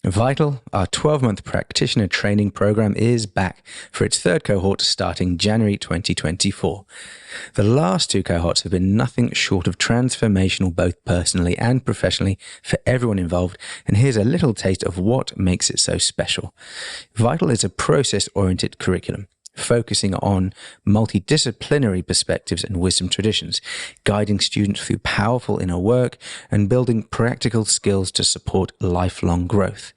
Vital, our 12-month practitioner training program, is back for its third cohort starting January 2024. The last two cohorts have been nothing short of transformational, both personally and professionally, for everyone involved, and here's a little taste of what makes it so special. Vital is a process-oriented curriculum, focusing on multidisciplinary perspectives and wisdom traditions, guiding students through powerful inner work and building practical skills to support lifelong growth.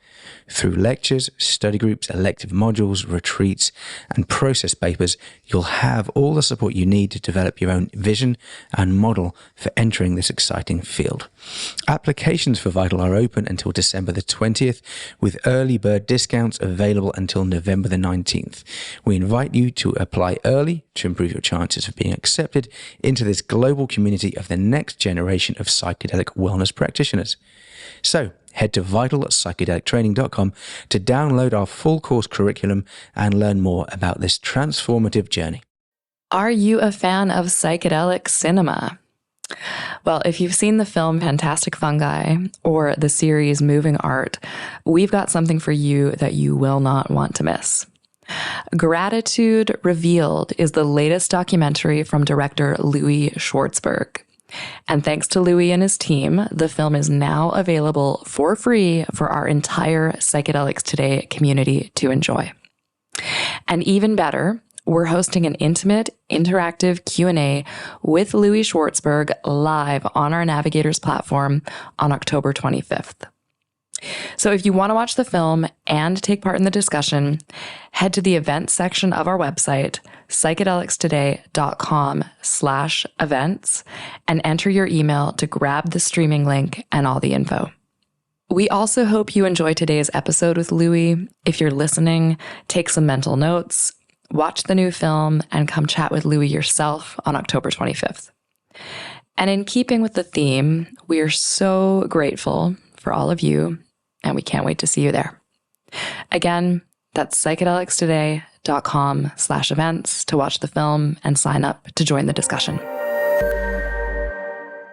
Through lectures, study groups, elective modules, retreats, and process papers, you'll have all the support you need to develop your own vision and model for entering this exciting field. Applications for Vital are open until December the 20th, with early bird discounts available until November the 19th. We invite you to apply early to improve your chances of being accepted into this global community of the next generation of psychedelic wellness practitioners. So, head to vital.psychedelictraining.com to download our full course curriculum and learn more about this transformative journey. Are you a fan of psychedelic cinema? Well, if you've seen the film Fantastic Fungi or the series Moving Art, we've got something for you that you will not want to miss. Gratitude Revealed is the latest documentary from director Louis Schwartzberg. And thanks to Louis and his team, the film is now available for free for our entire Psychedelics Today community to enjoy. And even better, we're hosting an intimate, interactive Q&A with Louis Schwartzberg live on our Navigators platform on October 25th. So if you want to watch the film and take part in the discussion, head to the events section of our website, psychedelicstoday.com/events, and enter your email to grab the streaming link and all the info. We also hope you enjoy today's episode with Louis. If you're listening, take some mental notes, watch the new film, and come chat with Louis yourself on October 25th. And in keeping with the theme, we are so grateful for all of you, and we can't wait to see you there. Again, that's psychedelicstoday.com/events to watch the film and sign up to join the discussion.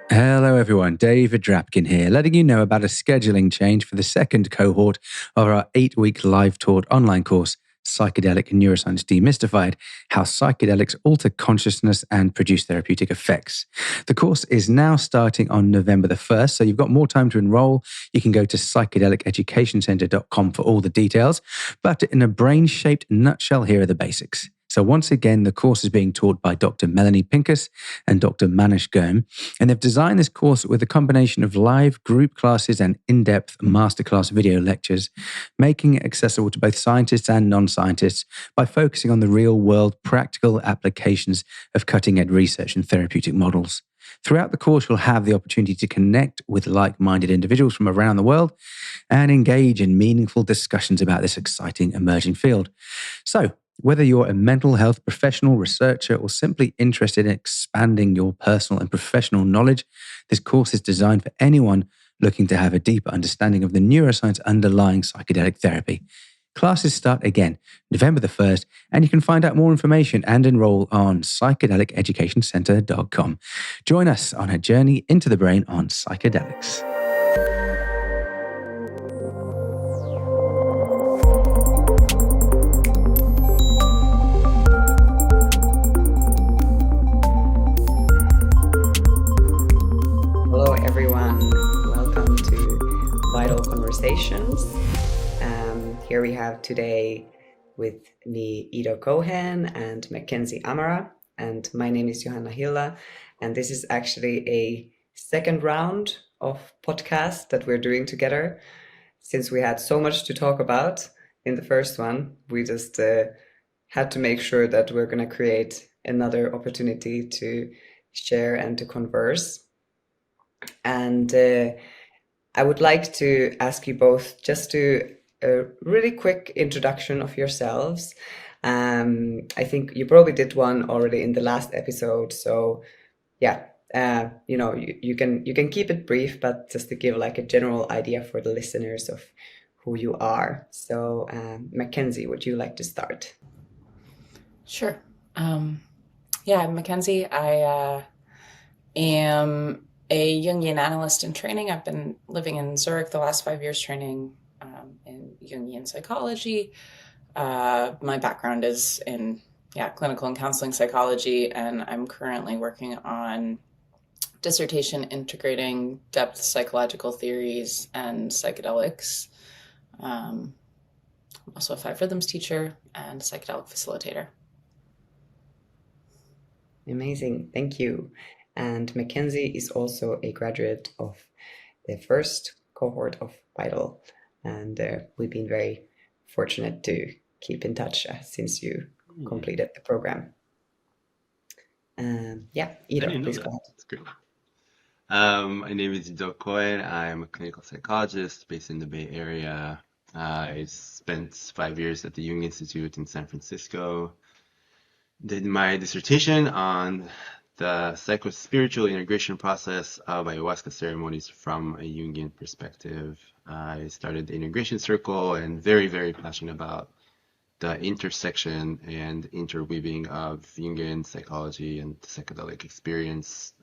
Hello everyone, David Drapkin here, letting you know about a scheduling change for the second cohort of our 8-week live-taught online course, Psychedelic and Neuroscience Demystified, How Psychedelics Alter Consciousness and Produce Therapeutic Effects. The course is now starting on November the 1st, so you've got more time to enroll. You can go to psychedeliceducationcenter.com for all the details, but in a brain-shaped nutshell, here are the basics. So once again, the course is being taught by Dr. Melanie Pincus and Dr. Manish Goem, and they've designed this course with a combination of live group classes and in-depth masterclass video lectures, making it accessible to both scientists and non-scientists by focusing on the real-world practical applications of cutting-edge research and therapeutic models. Throughout the course, you'll have the opportunity to connect with like-minded individuals from around the world and engage in meaningful discussions about this exciting emerging field. So, whether you're a mental health professional, researcher, or simply interested in expanding your personal and professional knowledge, this course is designed for anyone looking to have a deeper understanding of the neuroscience underlying psychedelic therapy. Classes start again November the 1st, and you can find out more information and enroll on psychedeliceducationcenter.com. Join us on a journey into the brain on psychedelics. Hello everyone, welcome to Vital Conversations. Here we have today with me Ido Cohen and Mackenzie Amara, and my name is Johanna, and this is actually a second round of podcast that we're doing together. Since we had so much to talk about in the first one, we just had to make sure that we're going to create another opportunity to share and to converse. And I would like to ask you both just to a really quick introduction of yourselves. I think you probably did one already in the last episode, so yeah, you can keep it brief, but just to give like a general idea for the listeners of who you are. So Mackenzie, would you like to start? Sure. Yeah, I'm Mackenzie. I am a Jungian analyst in training. I've been living in Zurich the last 5 years, training in Jungian psychology. My background is in clinical and counseling psychology, and I'm currently working on dissertation integrating depth psychological theories and psychedelics. I'm also a 5 rhythms teacher and psychedelic facilitator. Amazing, thank you. And Mackenzie is also a graduate of the first cohort of Vital, and we've been very fortunate to keep in touch since you completed the program. Ido, please go ahead. That's great. My name is Ido Cohen. I'm a clinical psychologist based in the Bay Area. I spent 5 years at the Jung Institute in San Francisco. Did my dissertation on the psycho-spiritual integration process of ayahuasca ceremonies from a Jungian perspective. I started the integration circle and very, very passionate about the intersection and interweaving of Jungian psychology and psychedelic experience,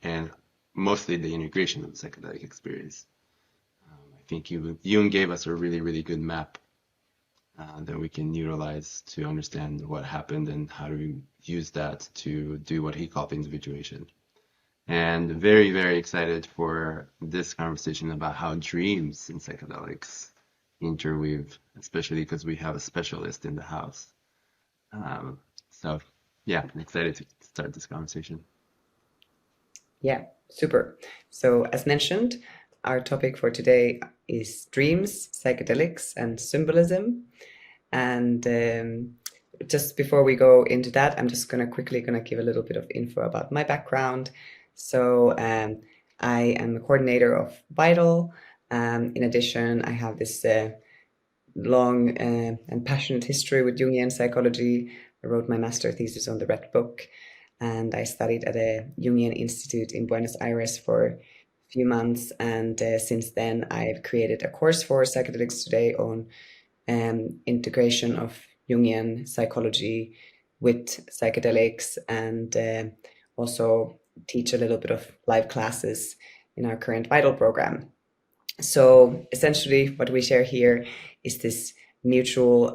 and mostly the integration of the psychedelic experience. I think Jung gave us a really, really good map that we can utilize to understand what happened and how to use that to do what he called individuation. And very, very excited for this conversation about how dreams and psychedelics interweave, especially because we have a specialist in the house. I'm excited to start this conversation. Yeah, super. So as mentioned, our topic for today is dreams, psychedelics, and symbolism. And just before we go into that, I'm just quickly gonna give a little bit of info about my background. So I am a coordinator of Vital. In addition, I have this long and passionate history with Jungian psychology. I wrote my master thesis on the Red Book, and I studied at a Jungian institute in Buenos Aires for a few months. And since then, I've created a course for Psychedelics Today on integration of Jungian psychology with psychedelics, and also teach a little bit of live classes in our current Vital program. So essentially what we share here is this mutual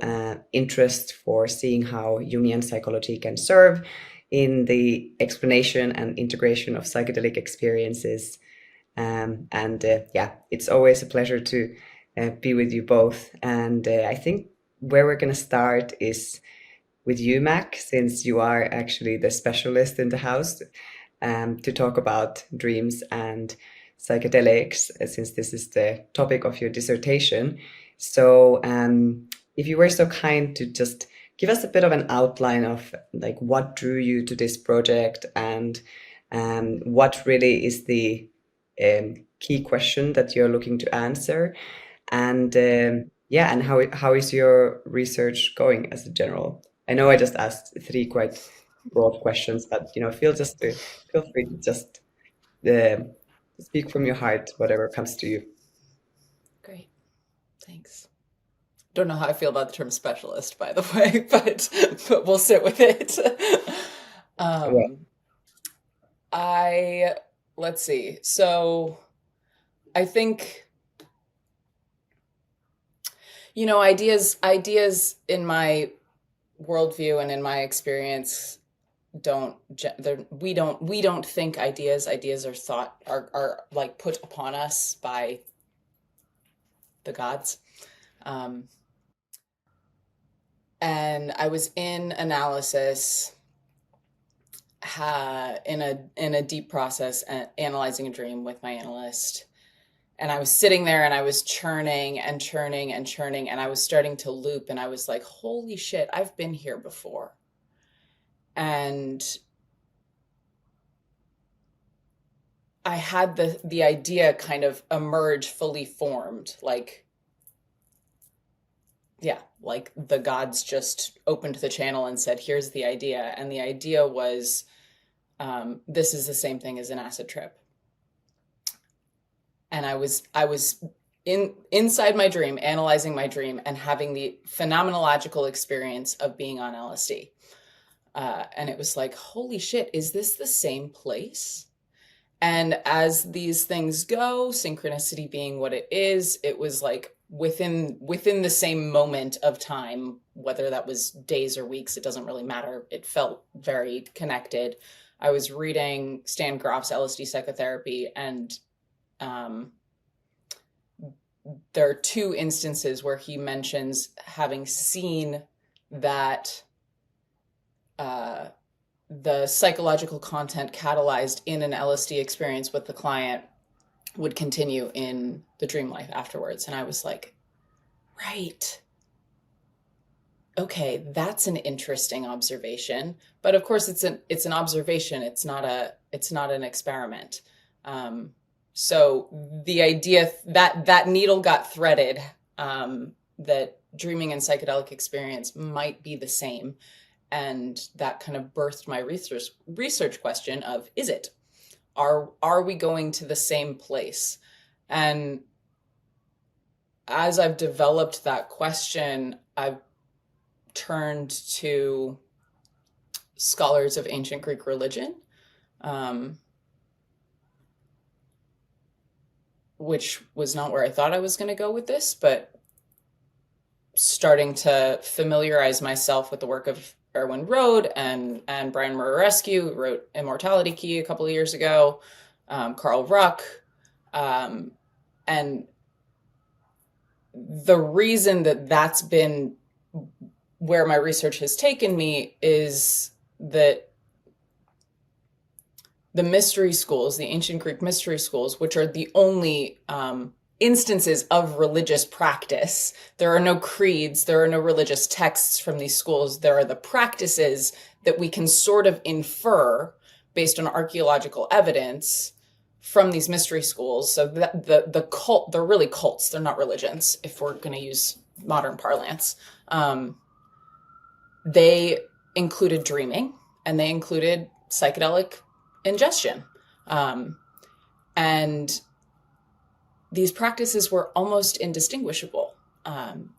interest for seeing how Jungian psychology can serve in the explanation and integration of psychedelic experiences. It's always a pleasure to be with you both. And I think where we're going to start is with you, Mac, since you are actually the specialist in the house, to talk about dreams and psychedelics, since this is the topic of your dissertation. So if you were so kind to just give us a bit of an outline of like what drew you to this project, and what really is the key question that you're looking to answer, and and how is your research going as a general? I know I just asked 3 quite broad questions, but feel free to just speak from your heart, whatever comes to you. Great, thanks. Don't know how I feel about the term specialist, by the way, but we'll sit with it. Let's see. So I think, ideas in my worldview and in my experience we don't think ideas are thought, are like put upon us by the gods. And I was in analysis, in a deep process, analyzing a dream with my analyst. And I was sitting there and I was churning and churning and churning, and I was starting to loop, and I was like, holy shit, I've been here before. And I had the idea kind of emerge fully formed, like the gods just opened the channel and said, here's the idea. And the idea was, this is the same thing as an acid trip. And I was inside my dream, analyzing my dream and having the phenomenological experience of being on LSD. And it was like, holy shit, is this the same place? And as these things go, synchronicity being what it is, it was like within the same moment of time, whether that was days or weeks, it doesn't really matter. It felt very connected. I was reading Stan Grof's LSD Psychotherapy, and there are two instances where he mentions having seen that the psychological content catalyzed in an LSD experience with the client would continue in the dream life afterwards. And I was like, right. Okay, that's an interesting observation. But of course it's an observation. It's not an experiment. So the idea that needle got threaded, that dreaming and psychedelic experience might be the same. And that kind of birthed my research question of, is it? Are we going to the same place? And as I've developed that question, I've turned to scholars of ancient Greek religion, which was not where I thought I was going to go with this, but starting to familiarize myself with the work of Erwin Rode and Brian Murarescu, who wrote Immortality Key a couple of years ago, Carl Ruck. And the reason that that's been where my research has taken me is that the mystery schools, the ancient Greek mystery schools, which are the only instances of religious practice. There are no creeds, there are no religious texts from these schools. There are the practices that we can sort of infer based on archaeological evidence from these mystery schools. So the cult, they're really cults, they're not religions, if we're going to use modern parlance. They included dreaming, and they included psychedelic ingestion. And these practices were almost indistinguishable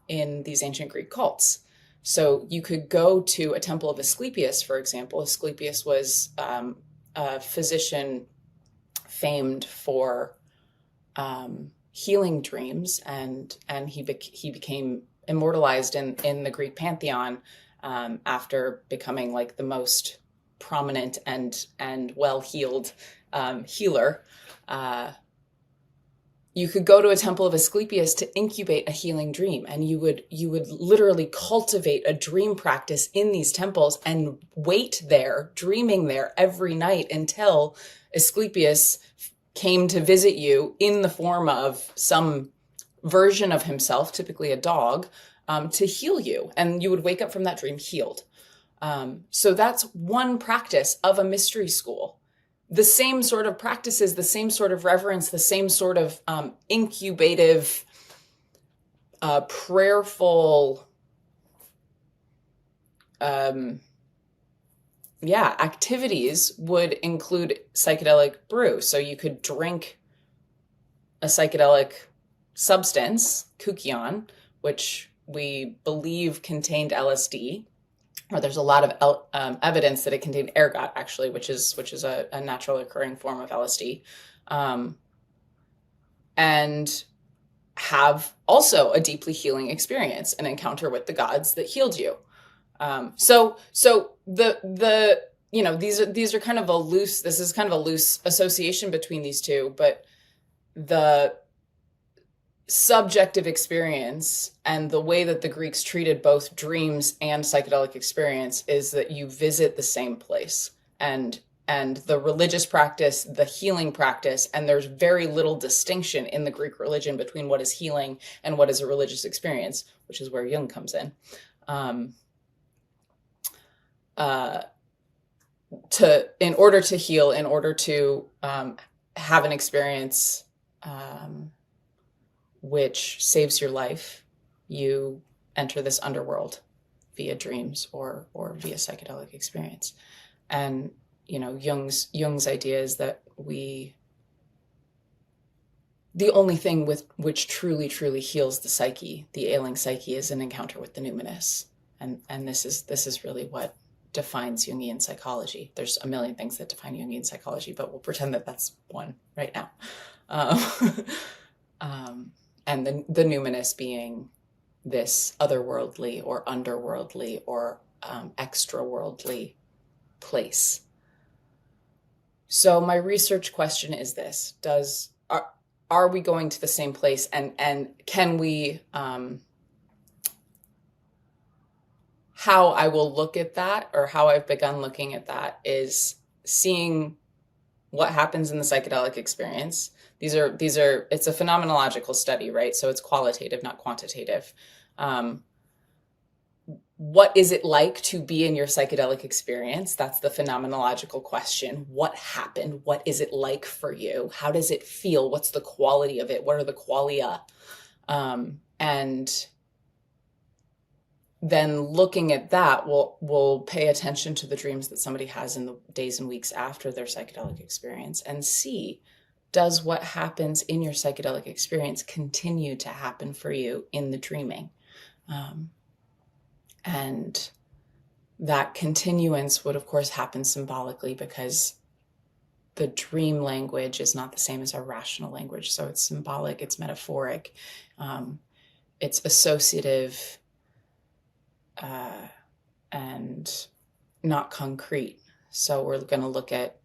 in these ancient Greek cults. So you could go to a temple of Asclepius, for example. Asclepius was a physician famed for healing dreams, and he became immortalized in the Greek pantheon after becoming like the most prominent and well-healed healer. You could go to a temple of Asclepius to incubate a healing dream, and you would literally cultivate a dream practice in these temples and wait there, dreaming there every night until Asclepius came to visit you in the form of some version of himself, typically a dog, to heal you. And you would wake up from that dream healed. So that's one practice of a mystery school. The same sort of practices, the same sort of reverence, the same sort of incubative, prayerful, activities would include psychedelic brew. So you could drink a psychedelic substance, kukion, which we believe contained LSD. Or there's a lot of evidence that it contained ergot, actually, which is a naturally occurring form of LSD, and have also a deeply healing experience, an encounter with the gods that healed you. So these are kind of a loose. This is kind of a loose association between these two, but the subjective experience and the way that the Greeks treated both dreams and psychedelic experience is that you visit the same place, and the religious practice, the healing practice, and there's very little distinction in the Greek religion between what is healing and what is a religious experience, which is where Jung comes in. In order to heal, in order to have an experience which saves your life, you enter this underworld via dreams or via psychedelic experience. And Jung's idea is that the only thing which truly heals the psyche, the ailing psyche, is an encounter with the numinous. And this is really what defines Jungian psychology. There's a million things that define Jungian psychology, but we'll pretend that that's one right now. and the numinous being this otherworldly or underworldly or extraworldly place. So my research question is this: are we going to the same place, and can we, how I will look at that, or how I've begun looking at that, is seeing what happens in the psychedelic experience. These are it's a phenomenological study, right? So it's qualitative, not quantitative. What is it like to be in your psychedelic experience? That's the phenomenological question. What happened? What is it like for you? How does it feel? What's the quality of it? What are the qualia? And then looking at that, we'll pay attention to the dreams that somebody has in the days and weeks after their psychedelic experience and see, does what happens in your psychedelic experience continue to happen for you in the dreaming? And that continuance would, of course, happen symbolically, because the dream language is not the same as our rational language. So it's symbolic, it's metaphoric, it's associative, and not concrete. So we're going to look at,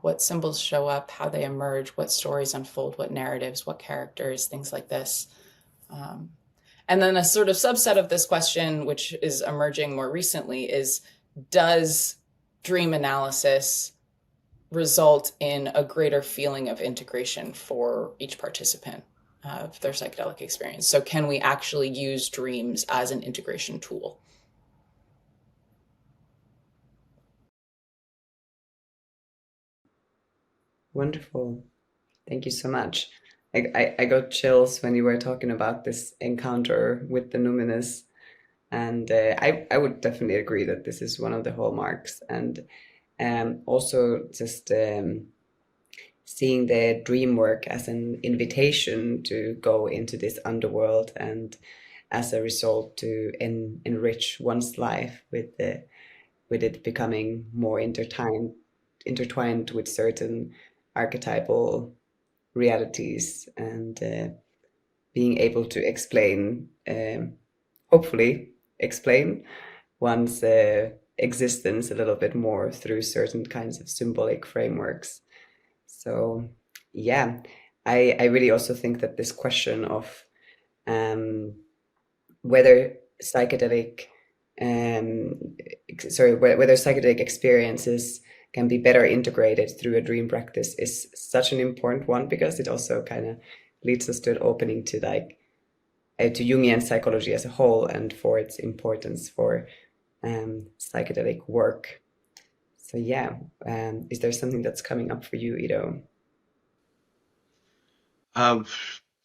what symbols show up, how they emerge, what stories unfold, what narratives, what characters, things like this. And then a sort of subset of this question, which is emerging more recently, is, does dream analysis result in a greater feeling of integration for each participant of their psychedelic experience? So can we actually use dreams as an integration tool? Wonderful. Thank you so much. I got chills when you were talking about this encounter with the numinous. And I would definitely agree that this is one of the hallmarks. And also just seeing the dream work as an invitation to go into this underworld, and as a result to enrich one's life with it becoming more intertwined with certain archetypal realities, and being able to hopefully explain one's existence a little bit more through certain kinds of symbolic frameworks. So yeah, I really also think that this question of whether psychedelic whether psychedelic experiences can be better integrated through a dream practice is such an important one, because it also kind of leads us to an opening to to Jungian psychology as a whole, and for its importance for psychedelic work. So yeah, is there something that's coming up for you, Ido?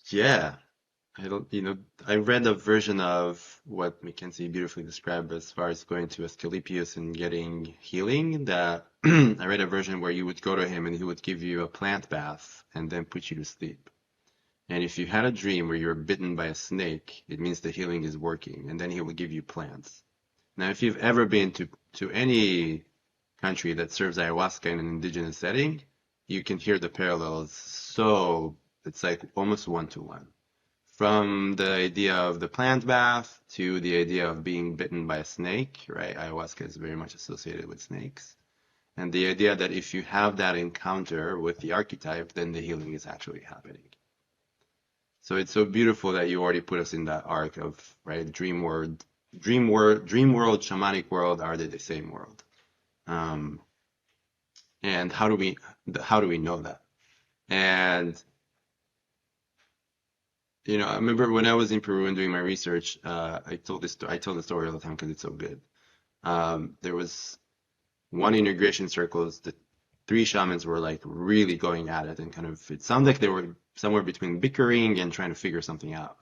Yeah, I read a version of what Mackenzie beautifully described as far as going to Asclepius and getting healing. That I read a version where you would go to him and he would give you a plant bath and then put you to sleep. And if you had a dream where you were bitten by a snake, it means the healing is working, and then he will give you plants. Now, if you've ever been to any country that serves ayahuasca in an indigenous setting, you can hear the parallels. So it's like almost one-to-one. From the idea of the plant bath to the idea of being bitten by a snake, right? Ayahuasca is very much associated with snakes. And the idea that if you have that encounter with the archetype, then the healing is actually happening. So it's so beautiful that you already put us in that arc of, right, dream world, shamanic world, are they the same world? And how do we know that? And I remember when I was in Peru and doing my research, I tell the story all the time because it's so good. There was one integration circles, the three shamans were like really going at it, and kind of, it sounded like they were somewhere between bickering and trying to figure something out.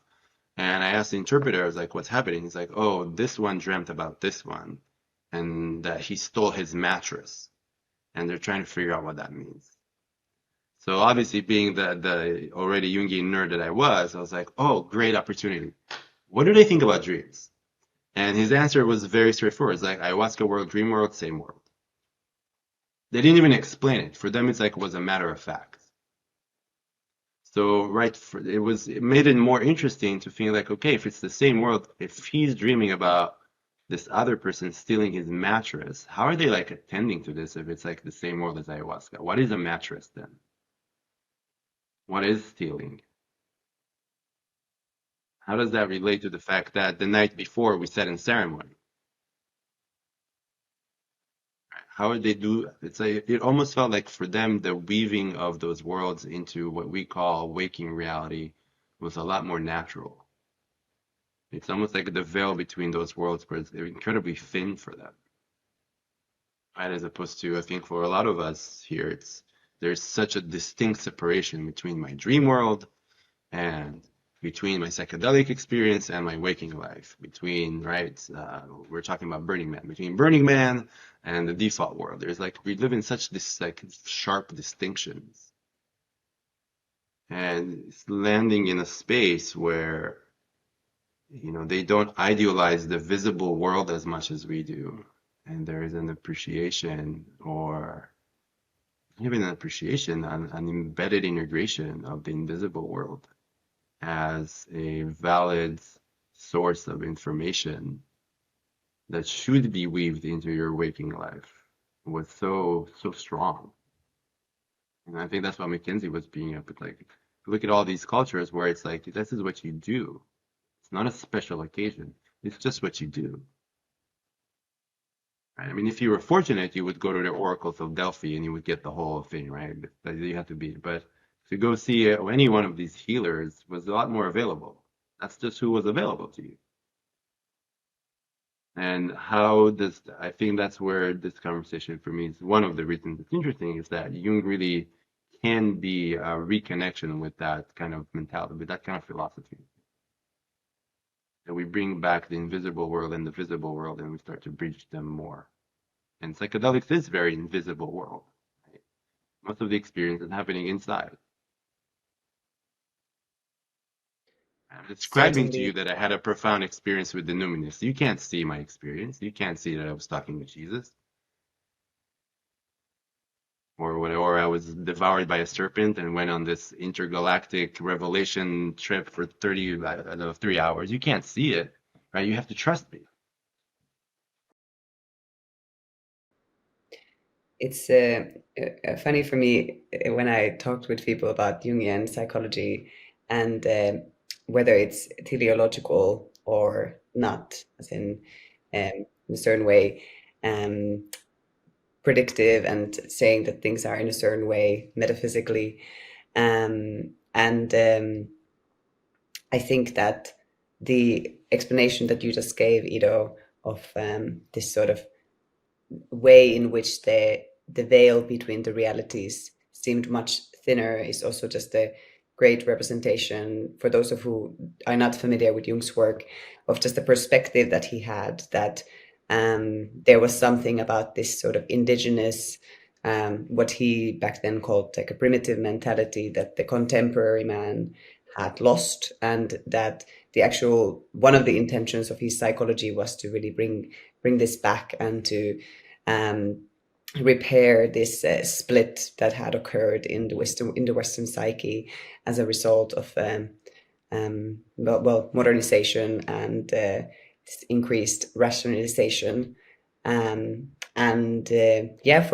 And I asked the interpreter, I was like, what's happening? He's like, oh, this one dreamt about this one, and that he stole his mattress, and they're trying to figure out what that means. So obviously, being the already Jungian nerd that I was like, oh, great opportunity. What do they think about dreams? And his answer was very straightforward. It's like, ayahuasca world, dream world, same world. They didn't even explain it. For them, it's like, it was a matter of fact. So, it made it more interesting to feel like, okay, if it's the same world, if he's dreaming about this other person stealing his mattress, how are they like attending to this if it's like the same world as ayahuasca? What is a mattress then? What is stealing? How does that relate to the fact that the night before we sat in ceremony? How would they do? It's like it almost felt like for them the weaving of those worlds into what we call waking reality was a lot more natural. It's almost like the veil between those worlds was incredibly thin for them. Right? As opposed to, I think for a lot of us here, there's such a distinct separation between my dream world and between my psychedelic experience and my waking life. We're talking about Burning Man, between Burning Man and the default world. There's like, we live in such this like sharp distinctions. And it's landing in a space where, they don't idealize the visible world as much as we do. And there is an appreciation, or even an appreciation, an embedded integration of the invisible world as a valid source of information that should be weaved into your waking life was so strong. And I think that's what Mackenzie was being up with. Like, look at all these cultures where it's like, this is what you do. It's not a special occasion. It's just what you do. Right? I mean, if you were fortunate, you would go to the oracles of Delphi and you would get the whole thing, right? That you have to be. But to go see any one of these healers was a lot more available. That's just who was available to you. And I think that's where this conversation for me is one of the reasons it's interesting, is that Jung really can be a reconnection with that kind of mentality, with that kind of philosophy. That we bring back the invisible world and the visible world and we start to bridge them more. And psychedelics is very invisible world. Right? Most of the experience is happening inside. I'm describing to you Certainly. that I had a profound experience with the Numinous. You can't see my experience. You can't see that I was talking with Jesus. Or I was devoured by a serpent and went on this intergalactic revelation trip for 3 hours. You can't see it, right? You have to trust me. It's funny for me when I talked with people about Jungian psychology and whether it's teleological or not, as in a certain way, um, predictive and saying that things are in a certain way metaphysically. And I think that the explanation that you just gave, Ido, of this sort of way in which the veil between the realities seemed much thinner is also just a great representation for those of who are not familiar with Jung's work, of just the perspective that he had, that there was something about this sort of indigenous, what he back then called like a primitive mentality that the contemporary man had lost, and that the actual one of the intentions of his psychology was to really bring this back and to repair this split that had occurred in the Western psyche as a result of modernization and increased rationalization. For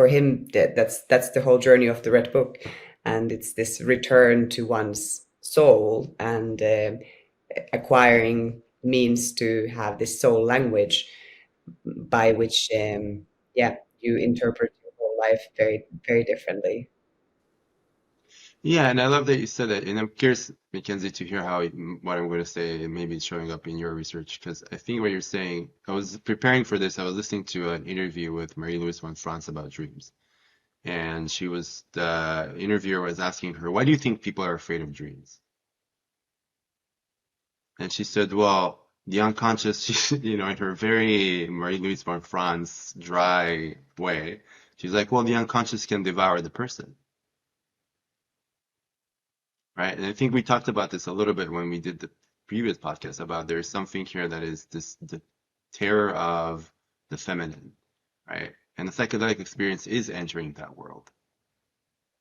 him, that's the whole journey of the Red Book, and it's this return to one's soul and acquiring means to have this soul language by which you interpret your whole life very, very differently. Yeah, and I love that you said that. And I'm curious, Mackenzie, to hear what I'm going to say maybe it's showing up in your research, because I think what you're saying, I was preparing for this, I was listening to an interview with Marie-Louise von Franz about dreams. And the interviewer was asking her, why do you think people are afraid of dreams? And she said, well, the unconscious, in her very Marie-Louise von Franz dry way, she's like, well, the unconscious can devour the person. Right. And I think we talked about this a little bit when we did the previous podcast about there's something here that is the terror of the feminine, right? And the psychedelic experience is entering that world.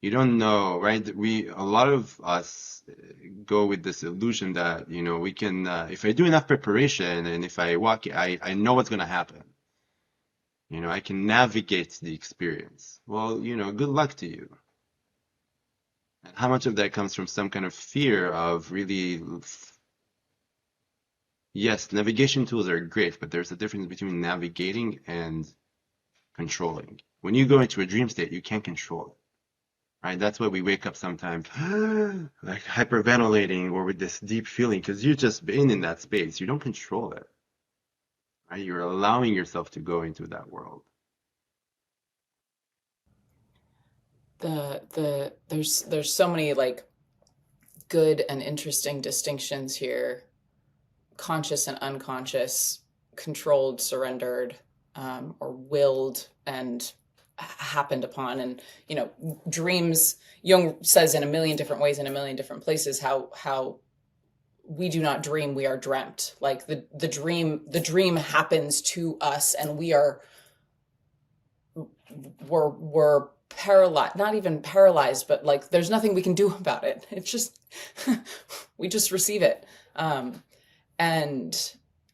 You don't know, right? A lot of us go with this illusion that, we can, if I do enough preparation and if I walk, I know what's going to happen. I can navigate the experience. Well, good luck to you. And how much of that comes from some kind of fear of really, yes, navigation tools are great, but there's a difference between navigating and controlling. When you go into a dream state, you can't control it. Right? That's why we wake up sometimes like hyperventilating or with this deep feeling, because you've just been in that space. You don't control it. Right? You're allowing yourself to go into that world. There's so many like good and interesting distinctions here: conscious and unconscious, controlled, surrendered, or willed and happened upon. And dreams, Jung says in a million different ways in a million different places how we do not dream, we are dreamt. Like the dream happens to us, and we're paralyzed, not even paralyzed, but like there's nothing we can do about it. It's just we just receive it. And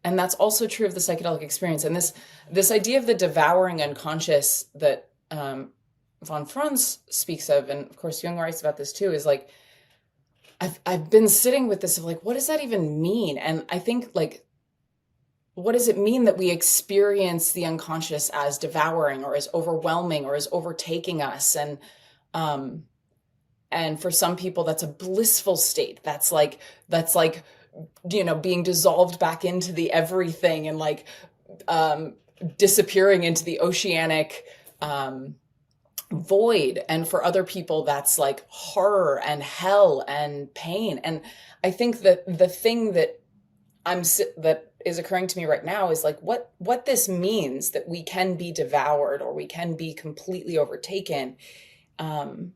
that's also true of the psychedelic experience. And this idea of the devouring unconscious that von Franz speaks of, and of course Jung writes about this too, is like, I've been sitting with this of like, what does that even mean? And I think like, what does it mean that we experience the unconscious as devouring or as overwhelming or as overtaking us? And for some people that's a blissful state. That's like, being dissolved back into the everything and like disappearing into the oceanic void. And for other people, that's like horror and hell and pain. And I think that the thing that that is occurring to me right now is like what this means, that we can be devoured or we can be completely overtaken. When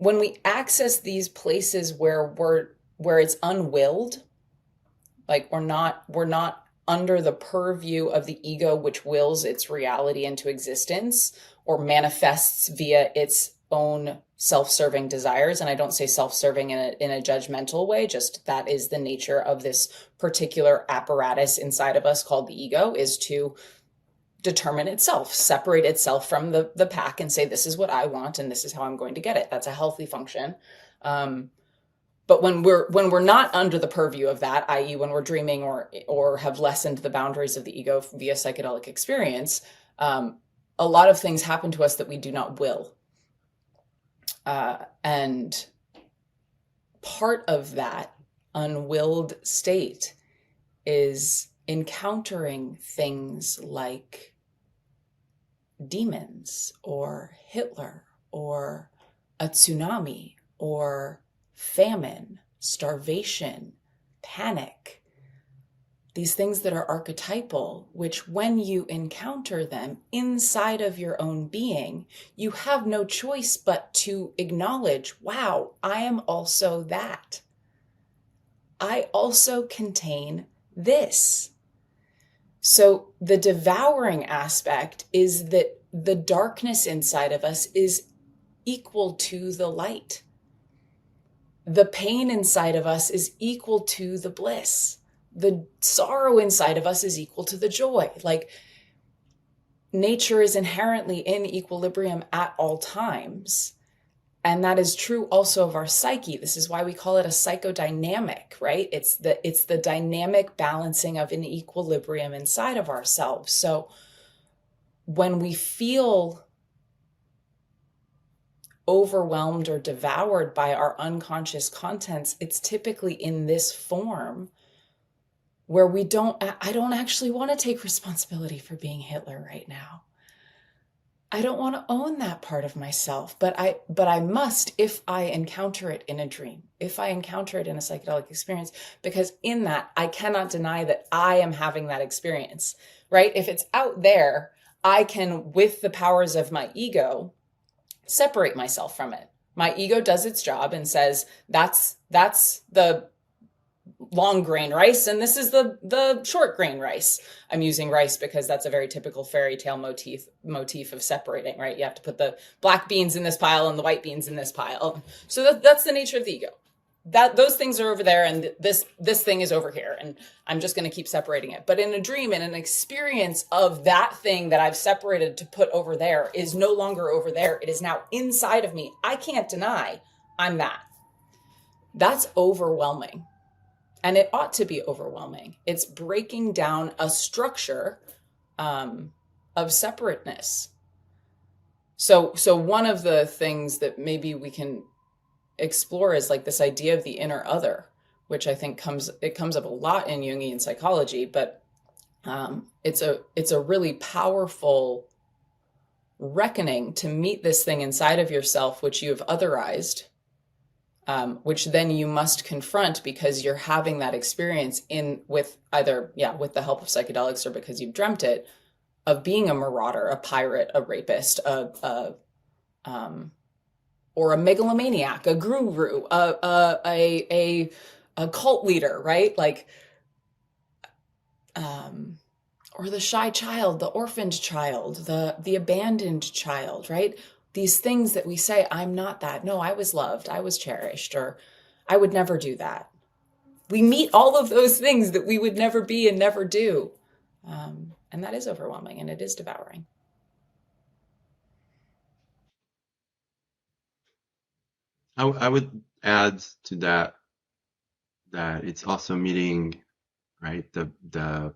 we access these places where it's unwilled, like we're not under the purview of the ego, which wills its reality into existence or manifests via its own self-serving desires. And I don't say self-serving in a judgmental way, just that is the nature of this particular apparatus inside of us called the ego, is to determine itself, separate itself from the pack and say, this is what I want and this is how I'm going to get it. That's a healthy function. But when we're not under the purview of that, i.e. when we're dreaming or have lessened the boundaries of the ego via psychedelic experience, a lot of things happen to us that we do not will. And part of that unwilled state is encountering things like demons or Hitler or a tsunami or famine, starvation, panic, these things that are archetypal, which when you encounter them inside of your own being, you have no choice but to acknowledge, wow, I am also that. I also contain this. So the devouring aspect is that the darkness inside of us is equal to the light. The pain inside of us is equal to the bliss. The sorrow inside of us is equal to the joy. Like, nature is inherently in equilibrium at all times. And that is true also of our psyche. This is why we call it a psychodynamic, right? It's the dynamic balancing of an equilibrium inside of ourselves. So when we feel overwhelmed or devoured by our unconscious contents, it's typically in this form where I don't actually want to take responsibility for being Hitler right now. I don't want to own that part of myself, but I must if I encounter it in a dream, if I encounter it in a psychedelic experience, because in that I cannot deny that I am having that experience, right? If it's out there, I can, with the powers of my ego, separate myself from it. My ego does its job and says, that's the long grain rice, and this is the short grain rice. I'm using rice because that's a very typical fairy tale motif of separating, right? You have to put the black beans in this pile and the white beans in this pile. So that's the nature of the ego. That those things are over there, and this thing is over here, and I'm just going to keep separating it. But in a dream, in an experience of that thing that I've separated to put over there is no longer over there. It is now inside of me. I can't deny I'm that. That's overwhelming. And it ought to be overwhelming. It's breaking down a structure of separateness. So one of the things that maybe we can explore is like this idea of the inner other, which I think comes up a lot in Jungian psychology, but it's a really powerful reckoning to meet this thing inside of yourself, which you have otherized, which then you must confront because you're having that experience with the help of psychedelics or because you've dreamt it, of being a marauder, a pirate, a rapist, or a megalomaniac, a guru, a cult leader, right? Like, or the shy child, the orphaned child, the abandoned child, right? These things that we say, I'm not that. No, I was loved, I was cherished, or I would never do that. We meet all of those things that we would never be and never do. And that is overwhelming and it is devouring. I would add to that it's also meeting, right, the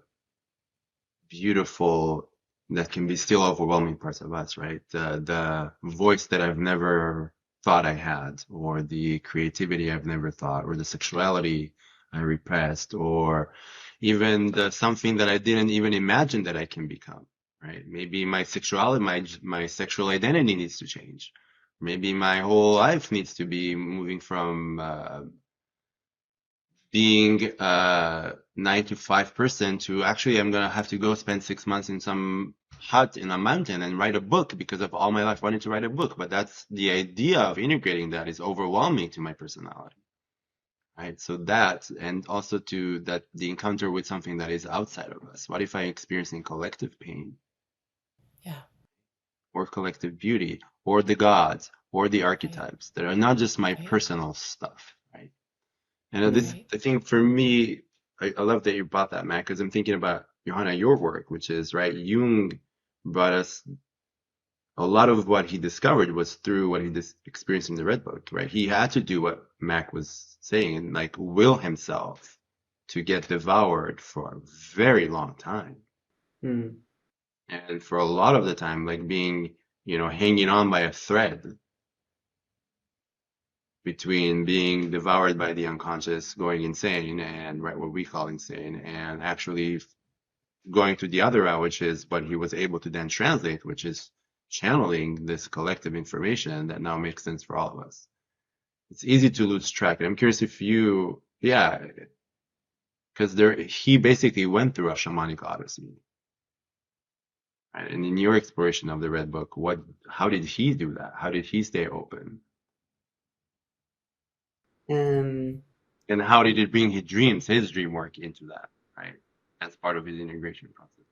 beautiful, that can be still overwhelming parts of us, right? The voice that I've never thought I had, or the creativity I've never thought, or the sexuality I repressed, or even something that I didn't even imagine that I can become, right? Maybe my sexuality, my sexual identity needs to change. Maybe my whole life needs to be moving from being a 9 to 5 person to actually I'm gonna have to go spend 6 months in some hut in a mountain and write a book because of all my life wanting to write a book. But that's the idea of integrating that is overwhelming to my personality, right? So that, and also to that, the encounter with something that is outside of us. What if I'm experiencing collective pain? Yeah. Or collective beauty, or the gods, or the archetypes that are not just my Right. personal stuff, right? And this, I think for me, I love that you brought that, Matt, because I'm thinking about, Johanna, your work, which is, right, Jung brought us, a lot of what he discovered was through what he experienced in the Red Book, right? He had to do what Mac was saying, and like will himself to get devoured for a very long time. And for a lot of the time, like being, hanging on by a thread between being devoured by the unconscious, going insane, and right, what we call insane, and actually going to the other route, which is what he was able to then translate, which is channeling this collective information that now makes sense for all of us. It's easy to lose track. I'm curious if you, because he basically went through a shamanic odyssey. Right? And in your exploration of the Red Book, how did he do that? How did he stay open? And how did it bring his dream work into that, right? As part of his integration process.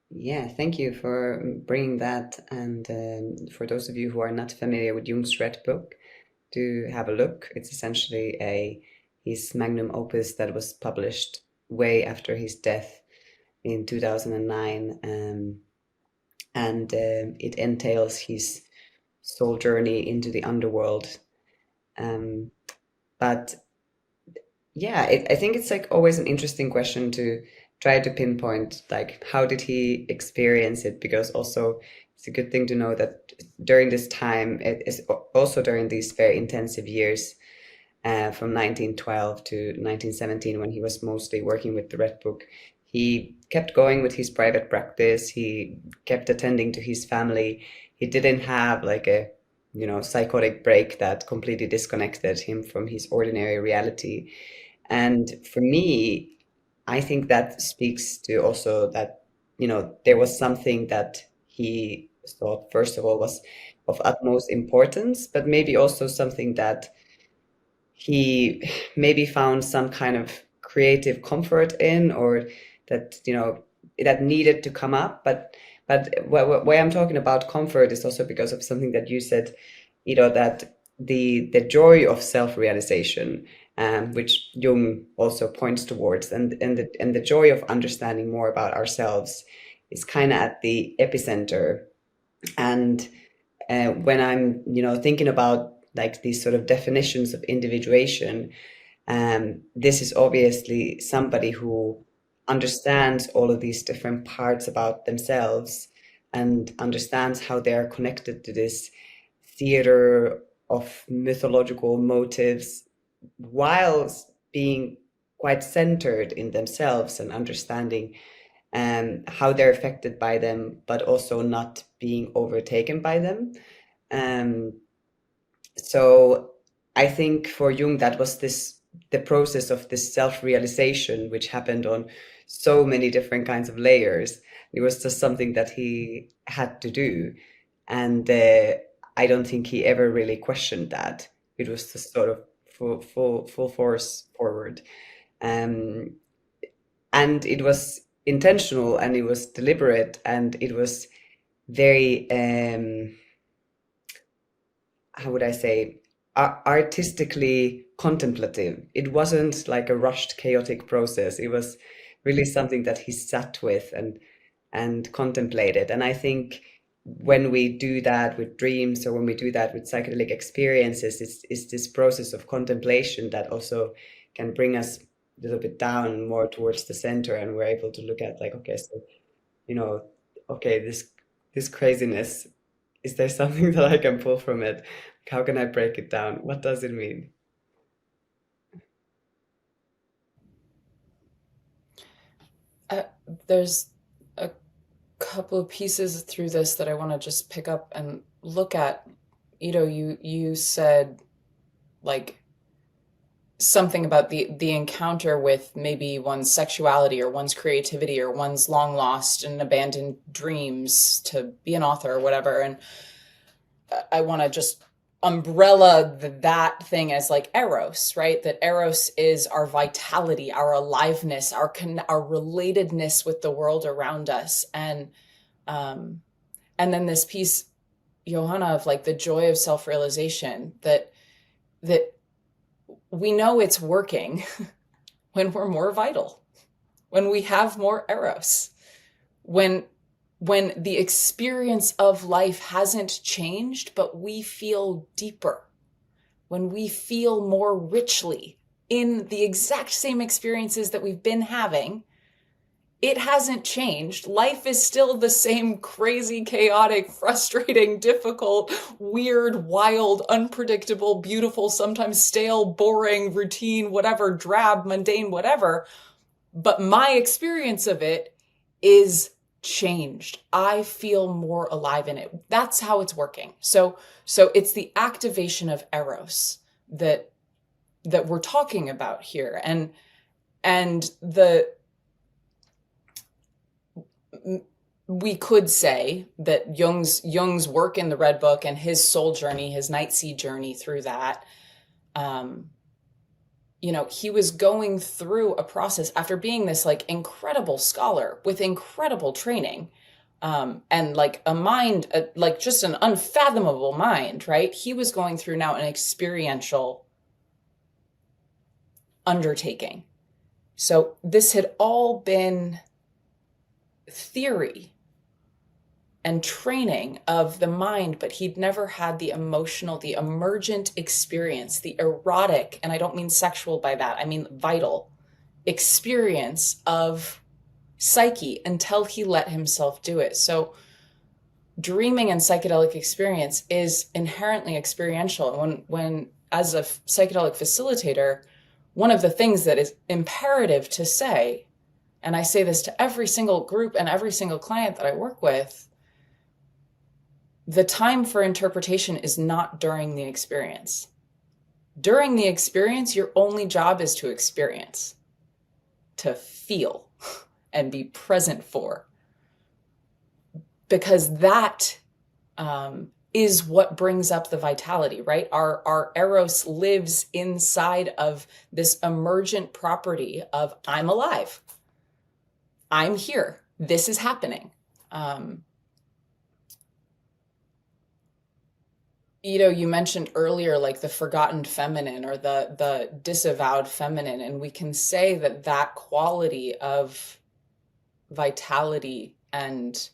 Yeah, thank you for bringing that. And for those of you who are not familiar with Jung's Red Book, do have a look. It's essentially his magnum opus that was published way after his death in 2009. And it entails his soul journey into the underworld. But yeah, I think it's like always an interesting question to try to pinpoint, like, how did he experience it? Because also it's a good thing to know that during this time, it is also during these very intensive years from 1912 to 1917, when he was mostly working with the Red Book, he kept going with his private practice. He kept attending to his family. He didn't have like a psychotic break that completely disconnected him from his ordinary reality. And for me, I think that speaks to also that, there was something that he thought, first of all, was of utmost importance, but maybe also something that he maybe found some kind of creative comfort in, or that, that needed to come up. But why I'm talking about comfort is also because of something that you said, that the joy of self-realization, which Jung also points towards, and the joy of understanding more about ourselves is kind of at the epicenter. And when I'm, thinking about like these sort of definitions of individuation, this is obviously somebody who understands all of these different parts about themselves and understands how they are connected to this theater of mythological motives, whilst being quite centered in themselves and understanding how they're affected by them, but also not being overtaken by them. So I think for Jung, that was the process of this self-realization, which happened on so many different kinds of layers. It was just something that he had to do. And I don't think he ever really questioned that. It was just sort of full force forward. Um, and it was intentional, and it was deliberate, and it was very, how would I say, artistically contemplative. It wasn't like a rushed, chaotic process. It was really something that he sat with and contemplated. And I think when we do that with dreams, or when we do that with psychedelic experiences, it's this process of contemplation that also can bring us a little bit down more towards the center, and we're able to look at like, okay, so, okay, this craziness, is there something that I can pull from it? How can I break it down? What does it mean? There's a couple of pieces through this that I want to just pick up and look at. Ido, you said like something about the encounter with maybe one's sexuality or one's creativity or one's long lost and abandoned dreams to be an author or whatever. And I want to just umbrella that thing as like Eros, right? That Eros is our vitality, our aliveness, our relatedness with the world around us. And then this piece, Johanna, of like the joy of self-realization, that we know it's working when we're more vital, when we have more Eros, when the experience of life hasn't changed, but we feel deeper, when we feel more richly in the exact same experiences that we've been having. It hasn't changed. Life is still the same crazy, chaotic, frustrating, difficult, weird, wild, unpredictable, beautiful, sometimes stale, boring, routine, whatever, drab, mundane, whatever. But my experience of it is changed. I feel more alive in it. That's how it's working. So it's the activation of Eros that we're talking about here. And we could say that Jung's work in the Red Book and his soul journey, his night sea journey through that, he was going through a process after being this like incredible scholar with incredible training, and like a mind, like just an unfathomable mind, right? He was going through now an experiential undertaking. So this had all been theory and training of the mind, but he'd never had the emotional, the emergent experience, the erotic, and I don't mean sexual by that, I mean vital experience of psyche until he let himself do it. So dreaming and psychedelic experience is inherently experiential. And when as a psychedelic facilitator, one of the things that is imperative to say, and I say this to every single group and every single client that I work with, the time for interpretation is not during the experience. During the experience, your only job is to experience, to feel, and be present for. Because that is what brings up the vitality, right? Our Eros lives inside of this emergent property of I'm alive. I'm here. This is happening. Ido, you mentioned earlier, like the forgotten feminine or the disavowed feminine. And we can say that that quality of vitality and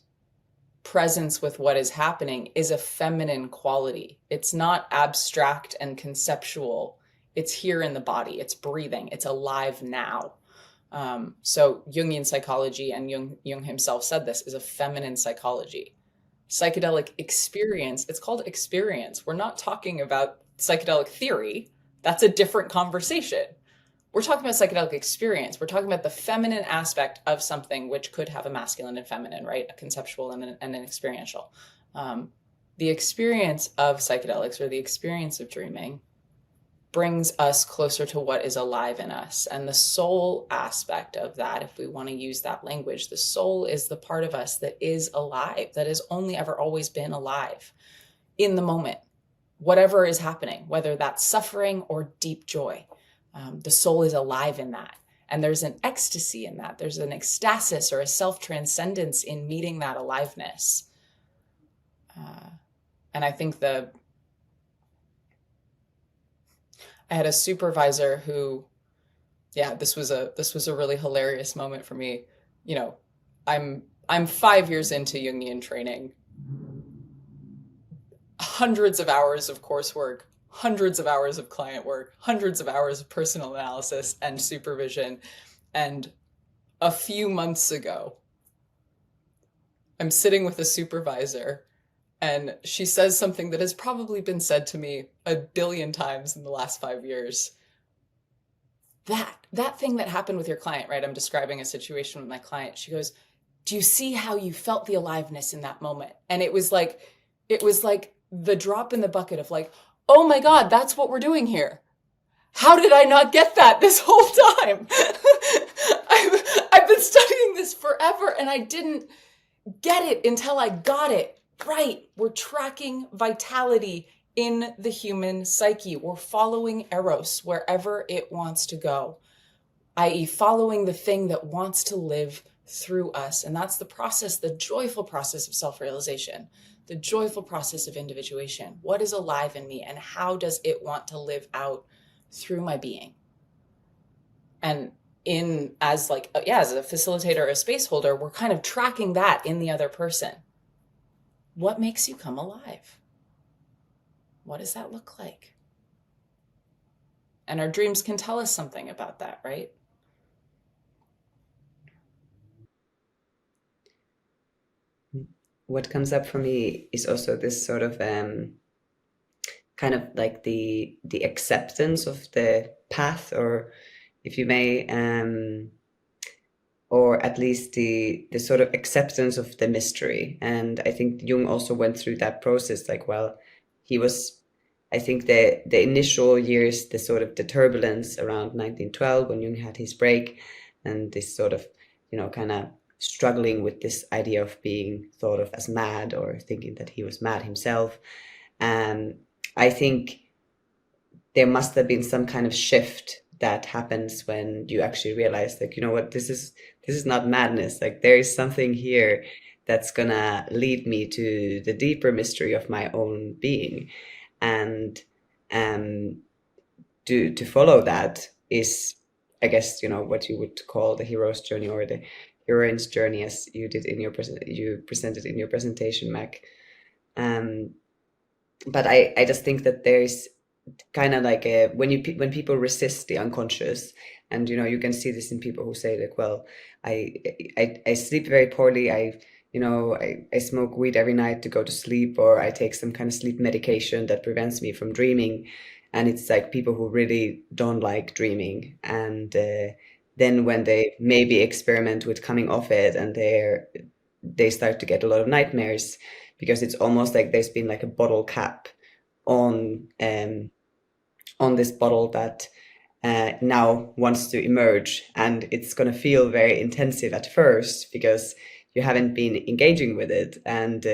presence with what is happening is a feminine quality. It's not abstract and conceptual. It's here in the body. It's breathing. It's alive now. So Jungian psychology, and Jung himself said this, is a feminine psychology. Psychedelic experience, it's called experience. We're not talking about psychedelic theory. That's a different conversation. We're talking about psychedelic experience. We're talking about the feminine aspect of something which could have a masculine and feminine, right? A conceptual and an experiential. The experience of psychedelics, or the experience of dreaming, brings us closer to what is alive in us. And the soul aspect of that, if we want to use that language, the soul is the part of us that is alive, that has only ever always been alive in the moment, whatever is happening, whether that's suffering or deep joy. The soul is alive in that. And there's an ecstasy in that. There's an ecstasis or a self-transcendence in meeting that aliveness. And I think I had a supervisor who, this was a really hilarious moment for me. You know, I'm 5 years into Jungian training, hundreds of hours of coursework, hundreds of hours of client work, hundreds of hours of personal analysis and supervision. And a few months ago, I'm sitting with a supervisor, and she says something that has probably been said to me a billion times in the last 5 years. That thing that happened with your client, right? I'm describing a situation with my client. She goes, "Do you see how you felt the aliveness in that moment?" And it was like the drop in the bucket of like, oh my God, that's what we're doing here. How did I not get that this whole time? I've been studying this forever, and I didn't get it until I got it. Right. We're tracking vitality in the human psyche. We're following Eros wherever it wants to go, i.e. following the thing that wants to live through us. And that's the process, the joyful process of self-realization, the joyful process of individuation. What is alive in me, and how does it want to live out through my being? And as a facilitator or a space holder, we're kind of tracking that in the other person. What makes you come alive? What does that look like? And our dreams can tell us something about that, right? What comes up for me is also this sort of kind of like the acceptance of the path, or if you may, or at least the sort of acceptance of the mystery. And I think Jung also went through that process. Like, well, he was, I think the initial years, the sort of the turbulence around 1912 when Jung had his break, and this sort of, kind of struggling with this idea of being thought of as mad, or thinking that he was mad himself. And I think there must have been some kind of shift that happens when you actually realize, like, you know what, this is not madness. Like, there is something here that's gonna lead me to the deeper mystery of my own being. And to follow that is, I guess, what you would call the hero's journey, or the heroine's journey, as you did in your you presented in your presentation, Mac. But I just think that there's kind of like when people resist the unconscious, and you can see this in people who say, like, well, I sleep very poorly, I smoke weed every night to go to sleep, or I take some kind of sleep medication that prevents me from dreaming. And it's like people who really don't like dreaming, and then when they maybe experiment with coming off it, and they start to get a lot of nightmares, because it's almost like there's been like a bottle cap on this bottle that now wants to emerge, and it's going to feel very intensive at first because you haven't been engaging with it. And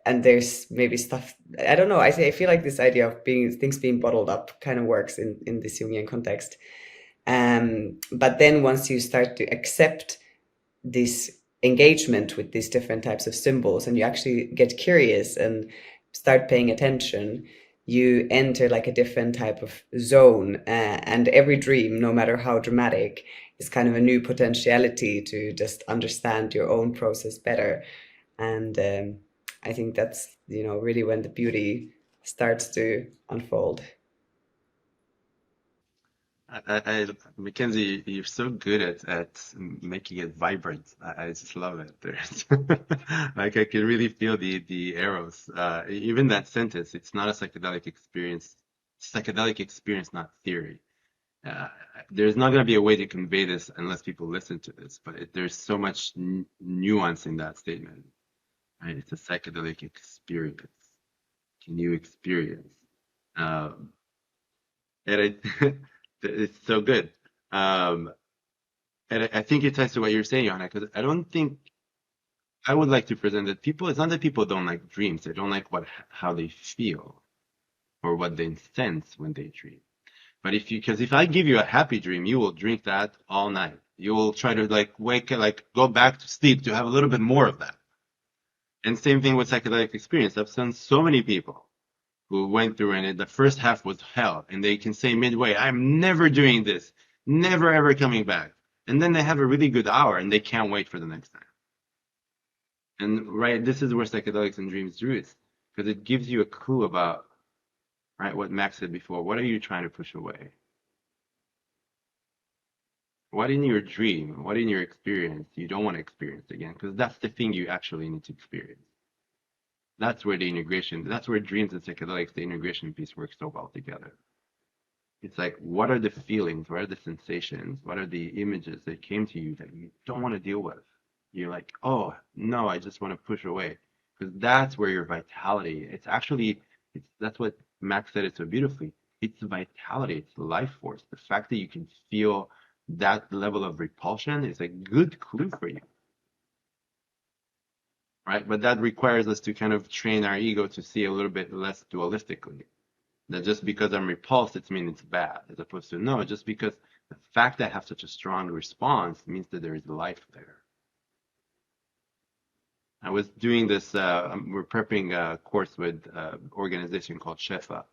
and there's maybe stuff, I don't know, I feel like this idea of things being bottled up kind of works in this Jungian context. But then once you start to accept this engagement with these different types of symbols, and you actually get curious and start paying attention, you enter like a different type of zone, and every dream, no matter how dramatic, is kind of a new potentiality to just understand your own process better. And I think that's, really when the beauty starts to unfold. Mackenzie, you're so good at making it vibrant. I just love it. Like I can really feel the Eros. Even that sentence, it's not a psychedelic experience. Psychedelic experience, not theory. Uh, there's not going to be a way to convey this unless people listen to this, but there's so much nuance in that statement, right? It's a psychedelic experience. Can you experience? Um, and it's so good. Um, and I think it ties to what you're saying, Johanna, because I don't think I would like to present that people, it's not that people don't like dreams, they don't like how they feel or what they sense when they dream. But because if I give you a happy dream, you will drink that all night. You will try to go back to sleep to have a little bit more of that. And same thing with psychedelic experience. I've seen so many people who went through and the first half was hell, and they can say midway, I'm never doing this, never ever coming back. And then they have a really good hour and they can't wait for the next time. And right, this is where psychedelics and dreams do it, because it gives you a clue about, right, what Max said before. What are you trying to push away? What in your dream, what in your experience you don't want to experience again? Because that's the thing you actually need to experience. That's where that's where dreams and psychedelics, the integration piece works so well together. It's like, what are the feelings? What are the sensations? What are the images that came to you that you don't want to deal with? You're like, oh, no, I just want to push away. Because that's where your vitality, that's what Max said it so beautifully. It's vitality, it's life force. The fact that you can feel that level of repulsion is a good clue for you. Right? But that requires us to kind of train our ego to see a little bit less dualistically. That just because I'm repulsed, it means it's bad, as opposed to no, just because the fact that I have such a strong response means that there is life there. I was doing this, we're prepping a course with an organization called Shefa,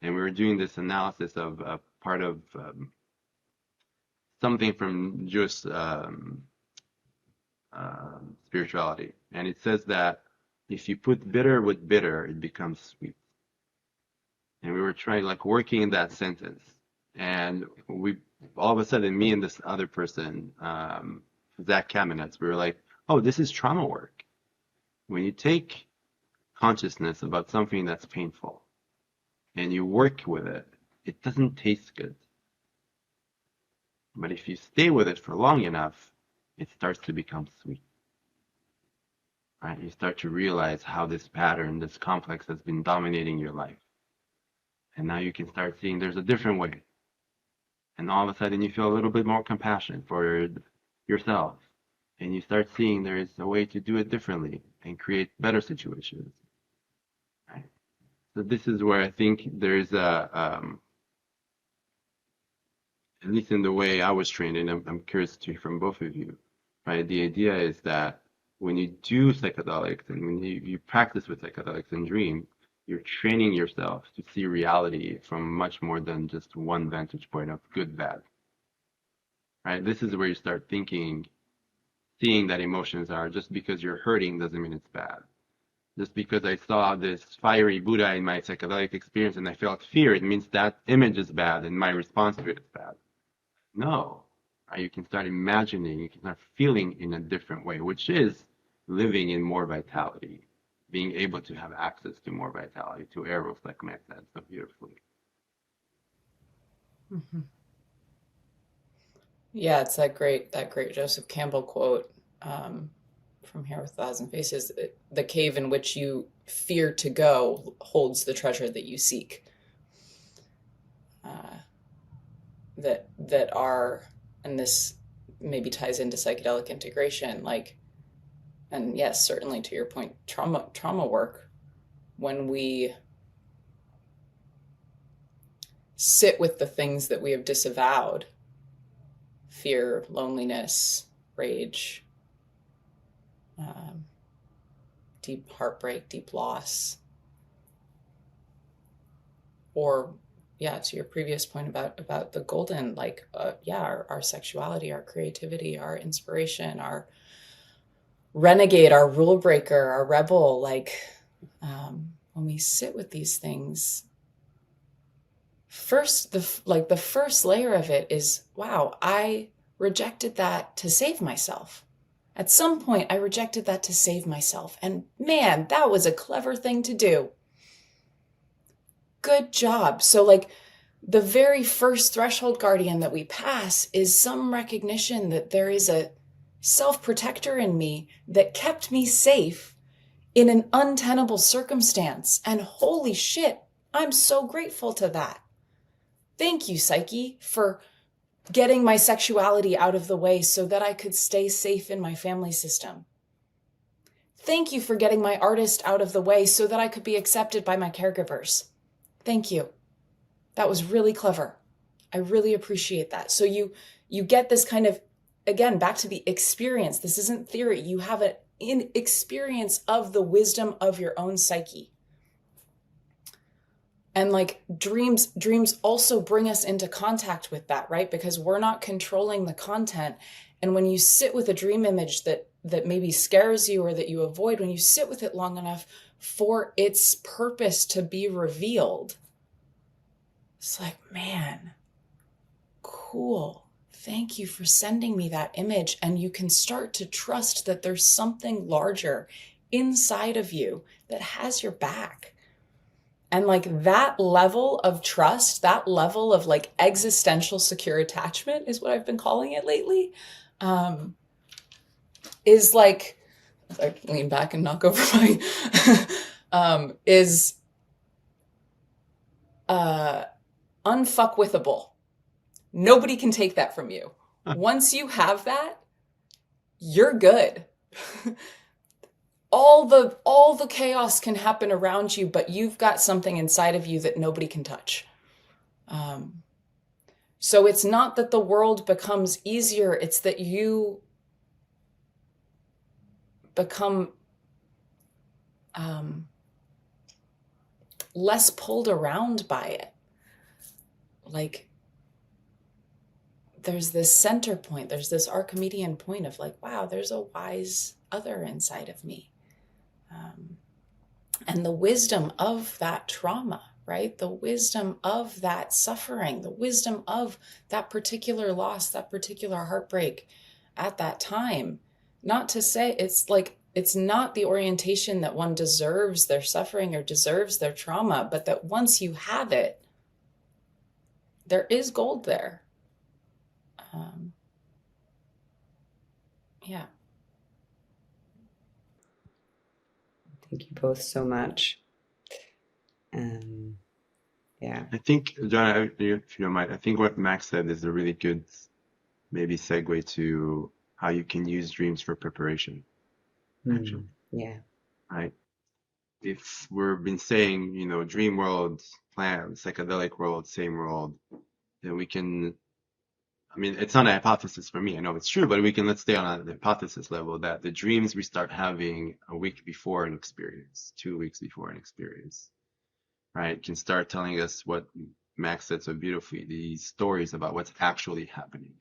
and we were doing this analysis of part of something from Jewish spirituality. And it says that if you put bitter with bitter, it becomes sweet. And we were trying, like, working in that sentence. And we, all of a sudden, me and this other person, Zach Kamenetz, we were like, oh, this is trauma work. When you take consciousness about something that's painful and you work with it, it doesn't taste good. But if you stay with it for long enough, it starts to become sweet. Right? You start to realize how this pattern, this complex has been dominating your life. And now you can start seeing there's a different way. And all of a sudden you feel a little bit more compassion for yourself. And you start seeing there is a way to do it differently and create better situations. Right? So this is where I think there's at least in the way I was trained, and I'm curious to hear from both of you, right? The idea is that when you do psychedelics and when you practice with psychedelics and dream, you're training yourself to see reality from much more than just one vantage point of good, bad. Right? This is where you start seeing that emotions are, just because you're hurting doesn't mean it's bad. Just because I saw this fiery Buddha in my psychedelic experience and I felt fear, it means that image is bad and my response to it is bad. No. Right? You can start imagining, you can start feeling in a different way, which is living in more vitality, being able to have access to more vitality, to Eros, like Matt said so beautifully. Mm-hmm. Yeah, it's that great Joseph Campbell quote from Here with a Thousand Faces: "The cave in which you fear to go holds the treasure that you seek." That are, and this maybe ties into psychedelic integration, like, and yes, certainly to your point, trauma work when we sit with the things that we have disavowed, fear, loneliness, rage, deep heartbreak, deep loss, or to your previous point about the golden, like our sexuality, our creativity, our inspiration, our renegade, our rule breaker, our rebel, like when we sit with these things, first the first layer of it is, wow, I rejected that to save myself. At some point I rejected that to save myself, and man, that was a clever thing to do. Good job. So like the very first threshold guardian that we pass is some recognition that there is a self-protector in me that kept me safe in an untenable circumstance. And holy shit, I'm so grateful to that. Thank you, Psyche, for getting my sexuality out of the way so that I could stay safe in my family system. Thank you for getting my artist out of the way so that I could be accepted by my caregivers. Thank you. That was really clever. I really appreciate that. So you get this kind of, again, back to the experience. This isn't theory. You have an experience of the wisdom of your own psyche. And like dreams also bring us into contact with that, right? Because we're not controlling the content. And when you sit with a dream image that maybe scares you or that you avoid, when you sit with it long enough for its purpose to be revealed, it's like, man, cool. Thank you for sending me that image. And you can start to trust that there's something larger inside of you that has your back. And like that level of trust, that level of like existential secure attachment is what I've been calling it lately, is like, as I lean back and knock over my, is unfuckwithable. Nobody can take that from you. Once you have that, you're good. All the chaos can happen around you, but you've got something inside of you that nobody can touch. So it's not that the world becomes easier, it's that you become less pulled around by it. Like there's this center point, there's this Archimedean point of like, wow, there's a wise other inside of me. And the wisdom of that trauma, right? The wisdom of that suffering, the wisdom of that particular loss, that particular heartbreak at that time. Not to say it's like, it's not the orientation that one deserves their suffering or deserves their trauma, but that once you have it, there is gold there. Yeah. Thank you both so much. Yeah. I think, John, if you don't mind, I think what Max said is a really good maybe segue to how you can use dreams for preparation, actually. Yeah. Right? If we've been saying, dream world, plan, psychedelic world, same world, then we can, it's not a hypothesis for me. I know it's true, but let's stay on the hypothesis level that the dreams we start having a week before an experience, 2 weeks before an experience, right, can start telling us what Max said so beautifully, these stories about what's actually happening.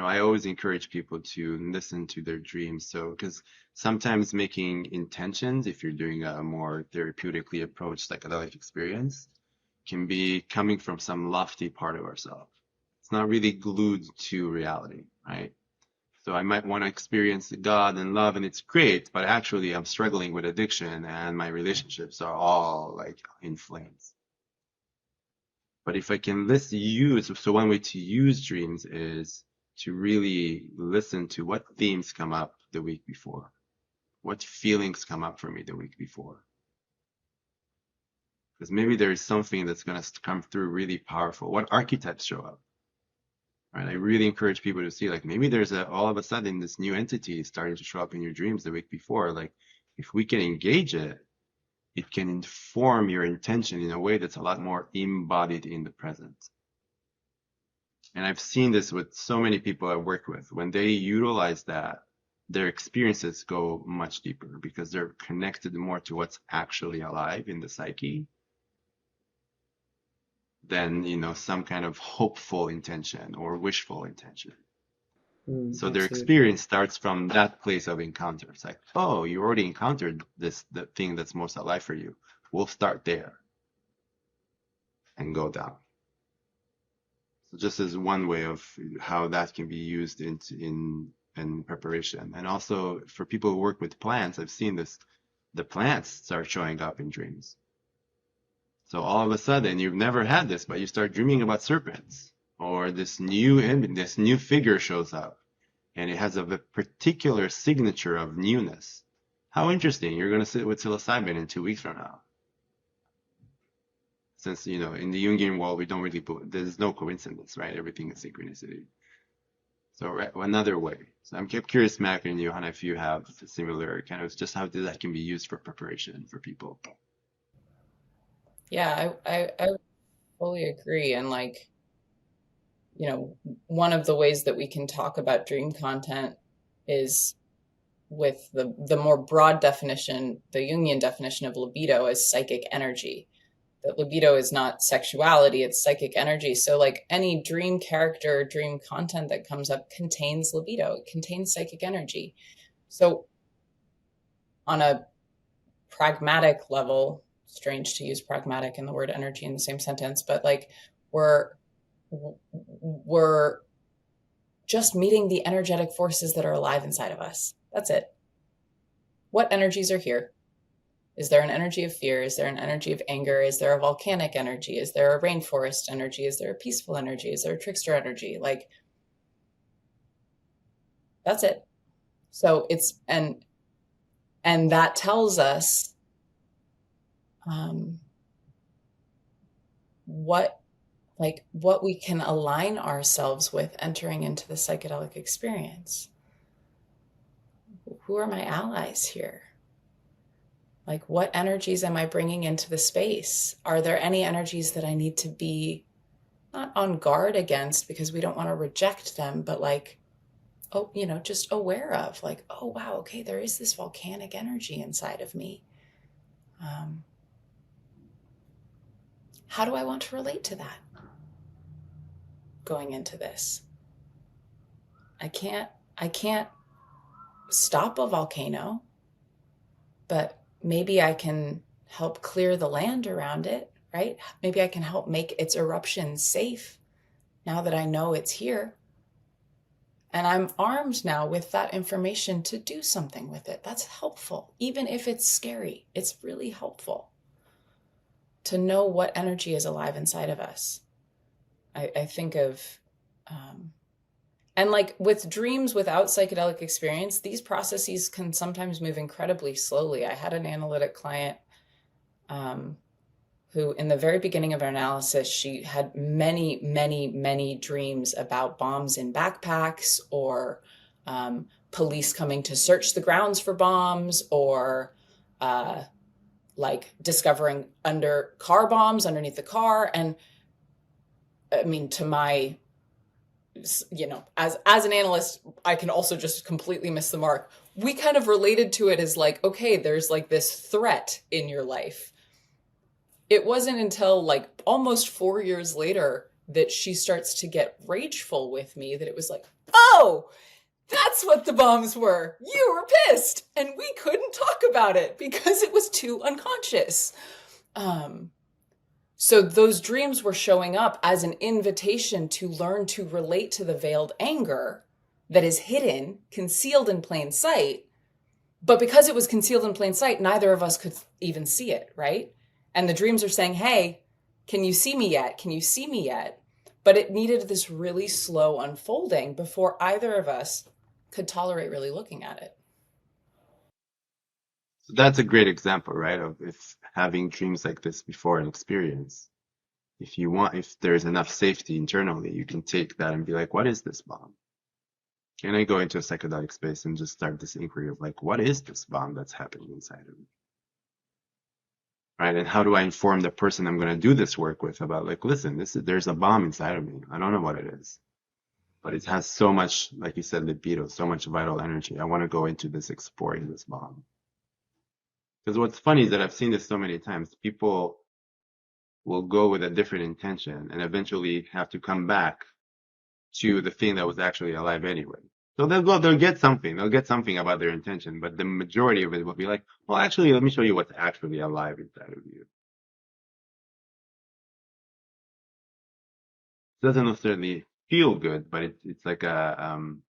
I always encourage people to listen to their dreams. So, because sometimes making intentions, if you're doing a more therapeutically approached psychedelic experience, can be coming from some lofty part of ourselves. It's not really glued to reality, right? So I might want to experience God and love, and it's great, but actually I'm struggling with addiction and my relationships are all like in flames. But if I can so one way to use dreams is to really listen to what themes come up the week before, what feelings come up for me the week before. Because maybe there is something that's going to come through really powerful. What archetypes show up? Right? I really encourage people to see, like, maybe there's all of a sudden this new entity is starting to show up in your dreams the week before. Like, if we can engage it, it can inform your intention in a way that's a lot more embodied in the present. And I've seen this with so many people I work with. When they utilize that, their experiences go much deeper because they're connected more to what's actually alive in the psyche than, some kind of hopeful intention or wishful intention. So their Absolutely. experience starts from that place of encounter. It's like, oh, you already encountered the thing that's most alive for you. We'll start there and go down. So just as one way of how that can be used in preparation. And also for people who work with plants, I've seen this, the plants start showing up in dreams. So all of a sudden, you've never had this, but you start dreaming about serpents, or this new figure shows up, and it has a particular signature of newness. How interesting! You're going to sit with psilocybin in 2 weeks from now. Since, in the Jungian world, we don't really there's no coincidence, right? Everything is synchronicity. So another way. So I'm curious, Mac and Johanna, if you have a similar kind of just how that can be used for preparation for people. Yeah, I fully agree. And one of the ways that we can talk about dream content is with the more broad definition, the Jungian definition of libido as psychic energy. That libido is not sexuality, it's psychic energy. So any dream character, dream content that comes up contains libido, it contains psychic energy. So on a pragmatic level, strange to use pragmatic and the word energy in the same sentence, but we're just meeting the energetic forces that are alive inside of us. That's it. What energies are here? Is there an energy of fear? Is there an energy of anger? Is there a volcanic energy? Is there a rainforest energy? Is there a peaceful energy? Is there a trickster energy? That's it. So it's, and that tells us what we can align ourselves with entering into the psychedelic experience. Who are my allies here? What energies am I bringing into the space? Are there any energies that I need to be not on guard against because we don't want to reject them, but just aware of oh, wow, okay, there is this volcanic energy inside of me. How do I want to relate to that going into this? I can't stop a volcano, but maybe I can help clear the land around it, right? Maybe I can help make its eruption safe now that I know it's here. And I'm armed now with that information to do something with it. That's helpful. Even if it's scary, it's really helpful to know what energy is alive inside of us. I think of, and with dreams without psychedelic experience, these processes can sometimes move incredibly slowly. I had an analytic client who in the very beginning of our analysis, she had many, many, many dreams about bombs in backpacks or police coming to search the grounds for bombs or discovering car bombs underneath the car. And I mean, to my, as an analyst, I can also just completely miss the mark. We kind of related to it as okay, there's this threat in your life. It wasn't until almost 4 years later that she starts to get rageful with me that it was oh, that's what the bombs were. You were pissed and we couldn't talk about it because it was too unconscious. So those dreams were showing up as an invitation to learn to relate to the veiled anger that is hidden, concealed in plain sight. But because it was concealed in plain sight, neither of us could even see it, right? And the dreams are saying, hey, can you see me yet? Can you see me yet? But it needed this really slow unfolding before either of us could tolerate really looking at it. So that's a great example, right? Of if having dreams like this before an experience, if there's enough safety internally, you can take that and be what is this bomb? Can I go into a psychedelic space and just start this inquiry of what is this bomb that's happening inside of me? right? And how do I inform the person I'm going to do this work with about, like, listen, there's a bomb inside of me. I don't know what it is, but it has so much, like you said, libido, so much vital energy. I want to go into this, exploring this bomb. Because what's funny is that I've seen this so many times. People will go with a different intention and eventually have to come back to the thing that was actually alive anyway. So they'll get something. They'll get something about their intention, but the majority of it will be like, well, actually, let me show you what's actually alive inside of you. It doesn't necessarily feel good, but it's like an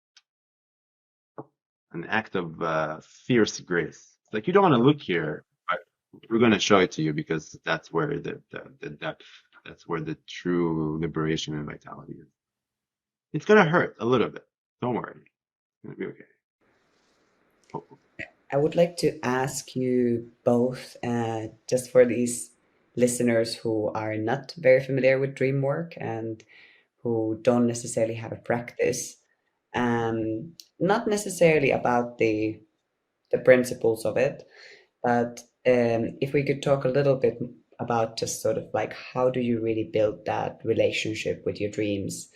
act of fierce grace. It's like, you don't want to look here, but we're going to show it to you because that's where the depth, that's where the true liberation and vitality is. It's going to hurt a little bit. Don't worry. It's going to be okay. Hopefully. I would like to ask you both, just for these listeners who are not very familiar with dream work and who don't necessarily have a practice, not necessarily about the principles of it, but if we could talk a little bit about just sort of like, how do you really build that relationship with your dreams?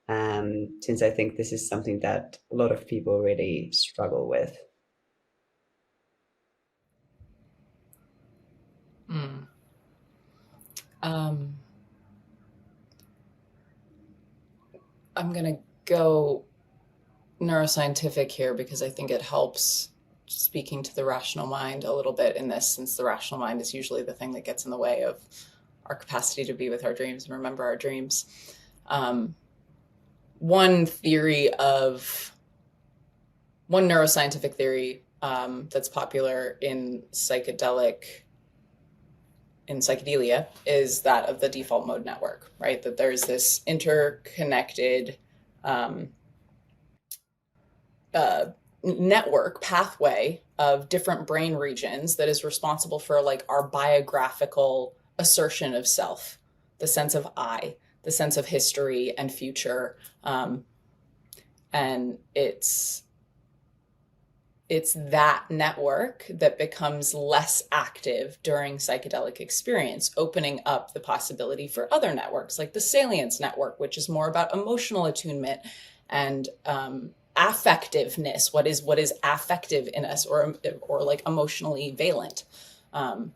Since I think this is something that a lot of people really struggle with. I'm going to go neuroscientific here because I think it helps speaking to the rational mind a little bit in this, since the rational mind is usually the thing that gets in the way of our capacity to be with our dreams and remember our dreams. One neuroscientific theory that's popular in psychedelia is that of the default mode network, right? That there's this interconnected network pathway of different brain regions that is responsible for like our biographical assertion of self, the sense of I, the sense of history and future. And it's that network that becomes less active during psychedelic experience, opening up the possibility for other networks like the salience network, which is more about emotional attunement and affectiveness. What is affective in us, or like emotionally valent. And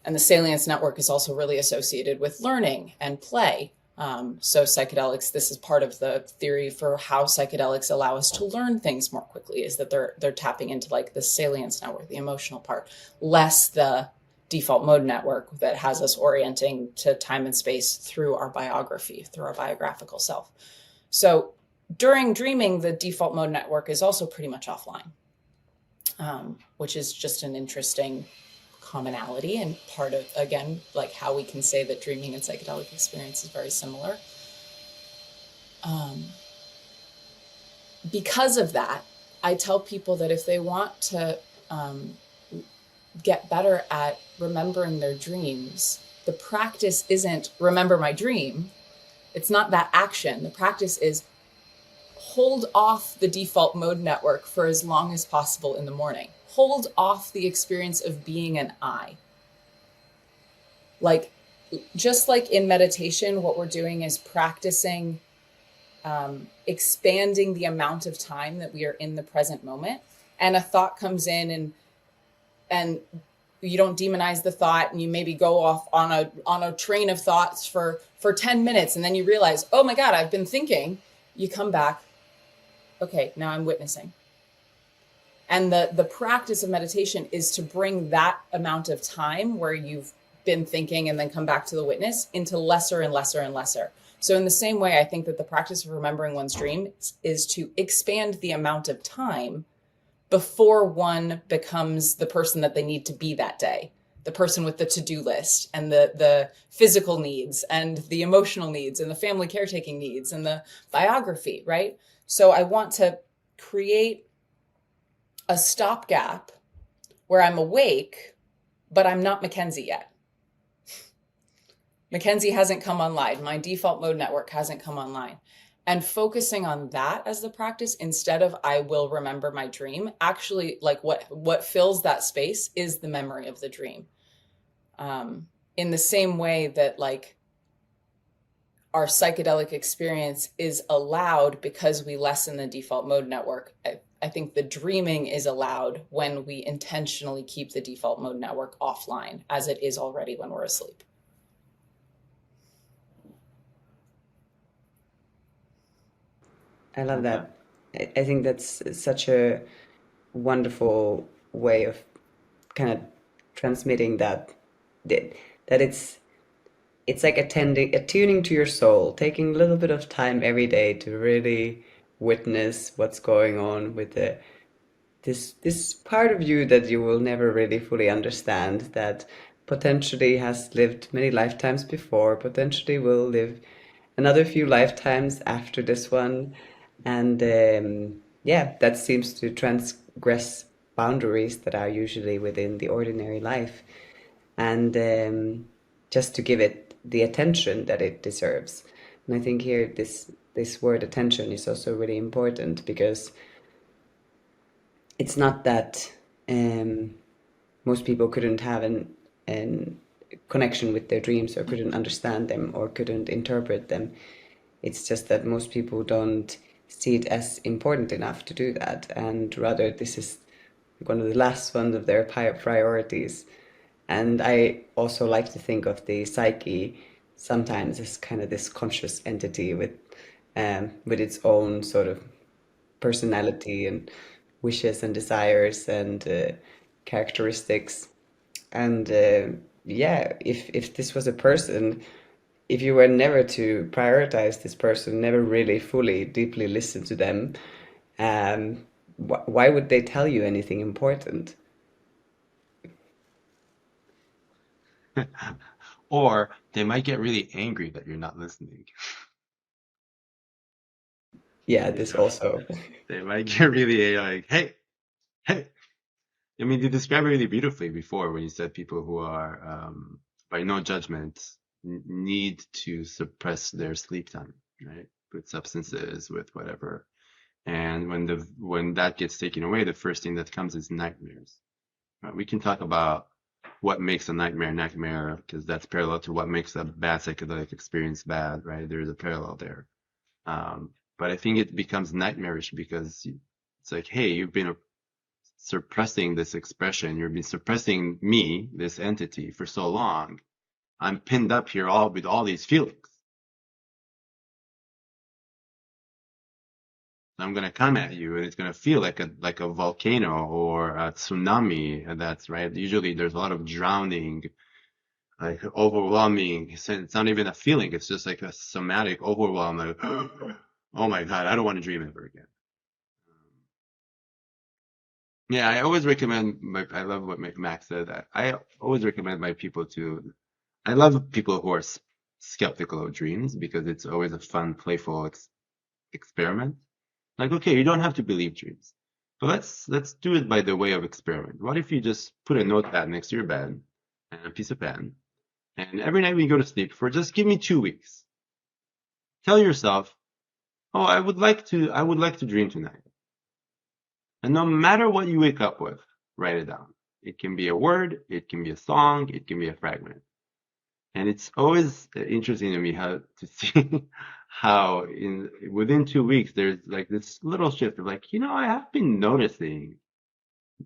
the salience network is also really associated with learning and play. So psychedelics, this is part of the theory for how psychedelics allow us to learn things more quickly, is that they're tapping into like the salience network, the emotional part, less the default mode network that has us orienting to time and space through our biography, through our biographical self. So during dreaming, the default mode network is also pretty much offline, which is just an interesting commonality and part of, again, like how we can say that dreaming and psychedelic experience is very similar. Because of that, I tell people that if they want to get better at remembering their dreams, the practice isn't remember my dream. It's not that action. The practice is hold off the default mode network for as long as possible in the morning. Hold off the experience of being an I. Like, just like in meditation, what we're doing is practicing expanding the amount of time that we are in the present moment. And a thought comes in and you don't demonize the thought, and you maybe go off on a train of thoughts for 10 minutes. And then you realize, oh my God, I've been thinking. You come back. Okay, now I'm witnessing. And the practice of meditation is to bring that amount of time where you've been thinking and then come back to the witness into lesser and lesser and lesser. So in the same way, I think that the practice of remembering one's dream is to expand the amount of time before one becomes the person that they need to be that day, the person with the to-do list and the physical needs and the emotional needs and the family caretaking needs and the biography, right? So I want to create a stopgap where I'm awake, but I'm not Mackenzie yet. Mackenzie hasn't come online. My default mode network hasn't come online. And focusing on that as the practice instead of I will remember my dream, actually, like what fills that space is the memory of the dream. in the same way that like our psychedelic experience is allowed because we lessen the default mode network. I think the dreaming is allowed when we intentionally keep the default mode network offline, as it is already when we're asleep. I love that. I think that's such a wonderful way of kind of transmitting that it's like attuning to your soul, taking a little bit of time every day to really witness what's going on with this part of you that you will never really fully understand, that potentially has lived many lifetimes before, potentially will live another few lifetimes after this one. And yeah, that seems to transgress boundaries that are usually within the ordinary life. And just to give it the attention that it deserves. And I think here this word attention is also really important, because it's not that most people couldn't have an connection with their dreams, or couldn't understand them, or couldn't interpret them. It's just that most people don't see it as important enough to do that, and rather this is one of the last ones of their priorities. And I also like to think of the psyche sometimes as kind of this conscious entity with its own sort of personality and wishes and desires and characteristics. And yeah, if this was a person, if you were never to prioritize this person, never really fully deeply listen to them, why would they tell you anything important? Or they might get really angry that you're not listening. Yeah, this also. They might get really like, hey, hey. I mean, you described it really beautifully before when you said people who are, by no judgment, need to suppress their sleep time, right? With substances, with whatever. And when that gets taken away, the first thing that comes is nightmares. Right? We can talk about what makes a nightmare, because that's parallel to what makes a bad psychedelic experience bad, right? There's a parallel there. But I think it becomes nightmarish because it's like, hey, you've been suppressing this expression. You've been suppressing me, this entity, for so long. I'm pinned up here all with all these feelings. I'm going to come at you and it's going to feel like a volcano or a tsunami. And that's right. Usually there's a lot of drowning, like overwhelming. It's not even a feeling. It's just like a somatic overwhelm. Like, oh my God, I don't want to dream ever again. Yeah, I always recommend I love what Max said. I always recommend my people I love people who are skeptical of dreams because it's always a fun, playful experiment. Like, okay, you don't have to believe dreams, but let's do it by the way of experiment. What if you just put a notepad next to your bed and a piece of pen, and every night when you go to sleep, for just give me 2 weeks, tell yourself, oh, I would like to dream tonight. And no matter what you wake up with, write it down. It can be a word, it can be a song, it can be a fragment. And it's always interesting to me how to see how within 2 weeks there's like this little shift of like, I have been noticing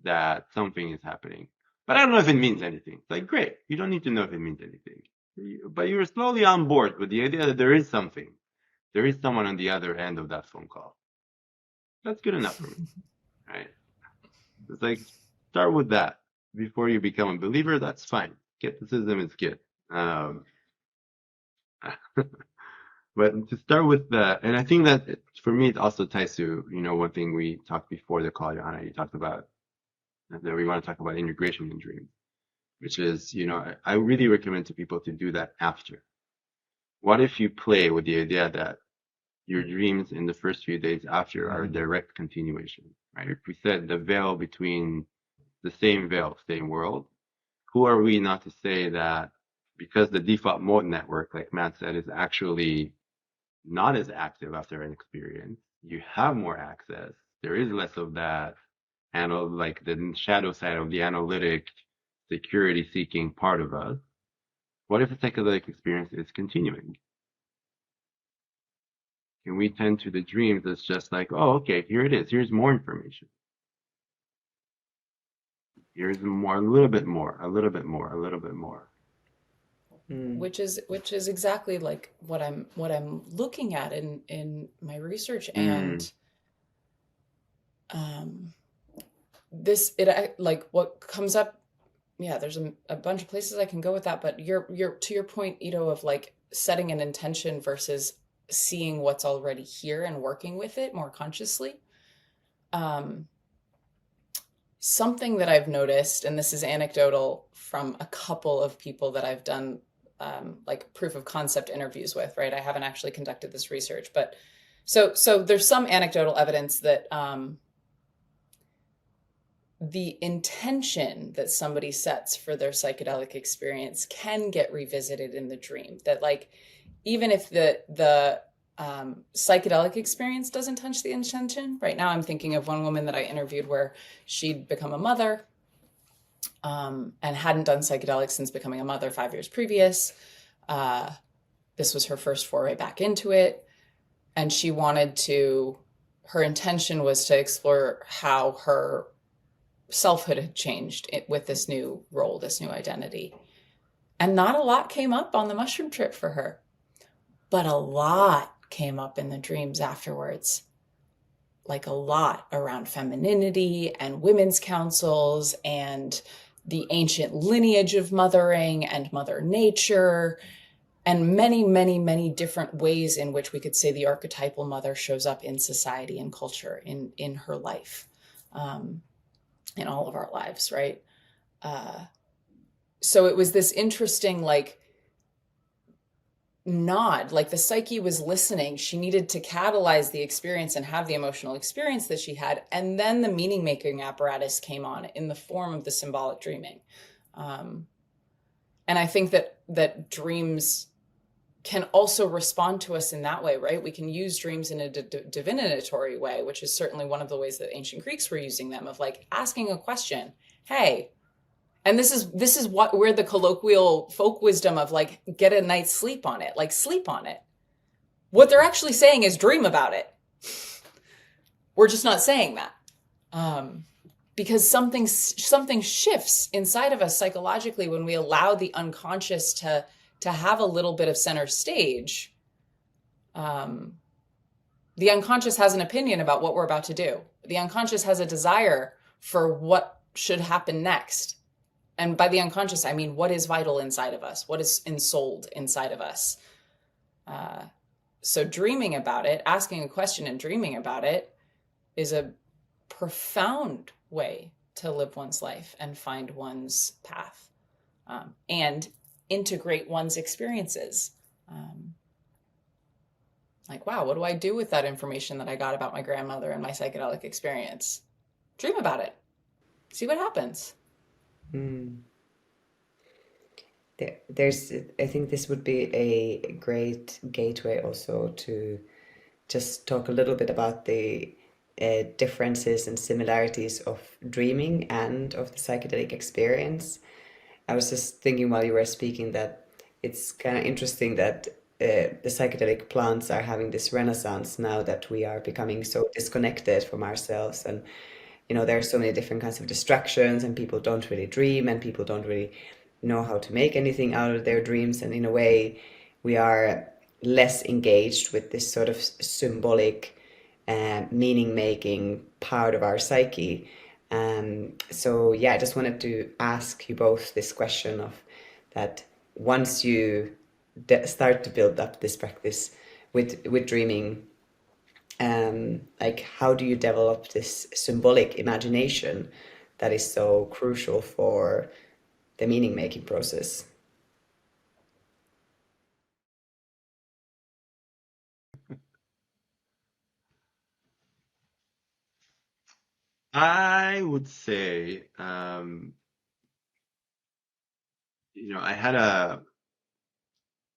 that something is happening, but I don't know if it means anything. It's like, great, you don't need to know if it means anything, but you're slowly on board with the idea that there is something. There is someone on the other end of that phone call. That's good enough for me, right? It's like, start with that before you become a believer. That's fine. Skepticism is good. But to start with and I think that for me, it also ties to, one thing we talked before the call, Johanna, you talked about that we want to talk about integration in dreams, which is, I really recommend to people to do that after. What if you play with the idea that your dreams in the first few days after are a direct continuation, right? If we said the veil between the same veil, same world, who are we not to say that because the default mode network, like Matt said, is actually not as active after an experience, you have more access. There is less of that, like the shadow side of the analytic security-seeking part of us, what if a psychedelic experience is continuing? Can we tend to the dreams as just like, oh, okay, here it is. Here's more information. Here's more, a little bit more, a little bit more, a little bit more. Which is exactly like what I'm looking at in my research. And this, it like what comes up, yeah, there's a bunch of places I can go with that, but you're to your point, Ido, of like setting an intention versus seeing what's already here and working with it more consciously. Something that I've noticed, and this is anecdotal from a couple of people that I've done like proof of concept interviews with, right? I haven't actually conducted this research, but so there's some anecdotal evidence that the intention that somebody sets for their psychedelic experience can get revisited in the dream. That like, even if the psychedelic experience doesn't touch the intention. Right now I'm thinking of one woman that I interviewed where she'd become a mother and hadn't done psychedelics since becoming a mother 5 years previous. This was her first foray back into it. And she wanted to, her intention was to explore how her selfhood had changed with this new role, this new identity. And not a lot came up on the mushroom trip for her, but a lot came up in the dreams afterwards. Like a lot around femininity and women's councils and the ancient lineage of mothering and Mother Nature, and many, many, many different ways in which we could say the archetypal mother shows up in society and culture, in her life, in all of our lives, right? So it was this interesting, like, nod, like the psyche was listening. She needed to catalyze the experience and have the emotional experience that she had. And then the meaning making apparatus came on in the form of the symbolic dreaming. And I think that dreams can also respond to us in that way, right? We can use dreams in a divinatory way, which is certainly one of the ways that ancient Greeks were using them, of like asking a question, hey, and this is what, where the colloquial folk wisdom of like, get a night's sleep on it, like sleep on it. What they're actually saying is dream about it. We're just not saying that. Because something shifts inside of us psychologically when we allow the unconscious to have a little bit of center stage. The unconscious has an opinion about what we're about to do. The unconscious has a desire for what should happen next. And by the unconscious, I mean, what is vital inside of us? What is ensouled inside of us? So dreaming about it, asking a question and dreaming about it is a profound way to live one's life and find one's path, and integrate one's experiences. Like, wow, what do I do with that information that I got about my grandmother and my psychedelic experience? Dream about it. See what happens. There's, I think this would be a great gateway also to just talk a little bit about the differences and similarities of dreaming and of the psychedelic experience. I was just thinking while you were speaking that it's kind of interesting that the psychedelic plants are having this renaissance now that we are becoming so disconnected from ourselves, and there are so many different kinds of distractions, and people don't really dream, and people don't really know how to make anything out of their dreams, and in a way we are less engaged with this sort of symbolic meaning making part of our psyche. So yeah, I just wanted to ask you both this question of that: once you start to build up this practice with dreaming, like, how do you develop this symbolic imagination that is so crucial for the meaning making process? I would say, I had a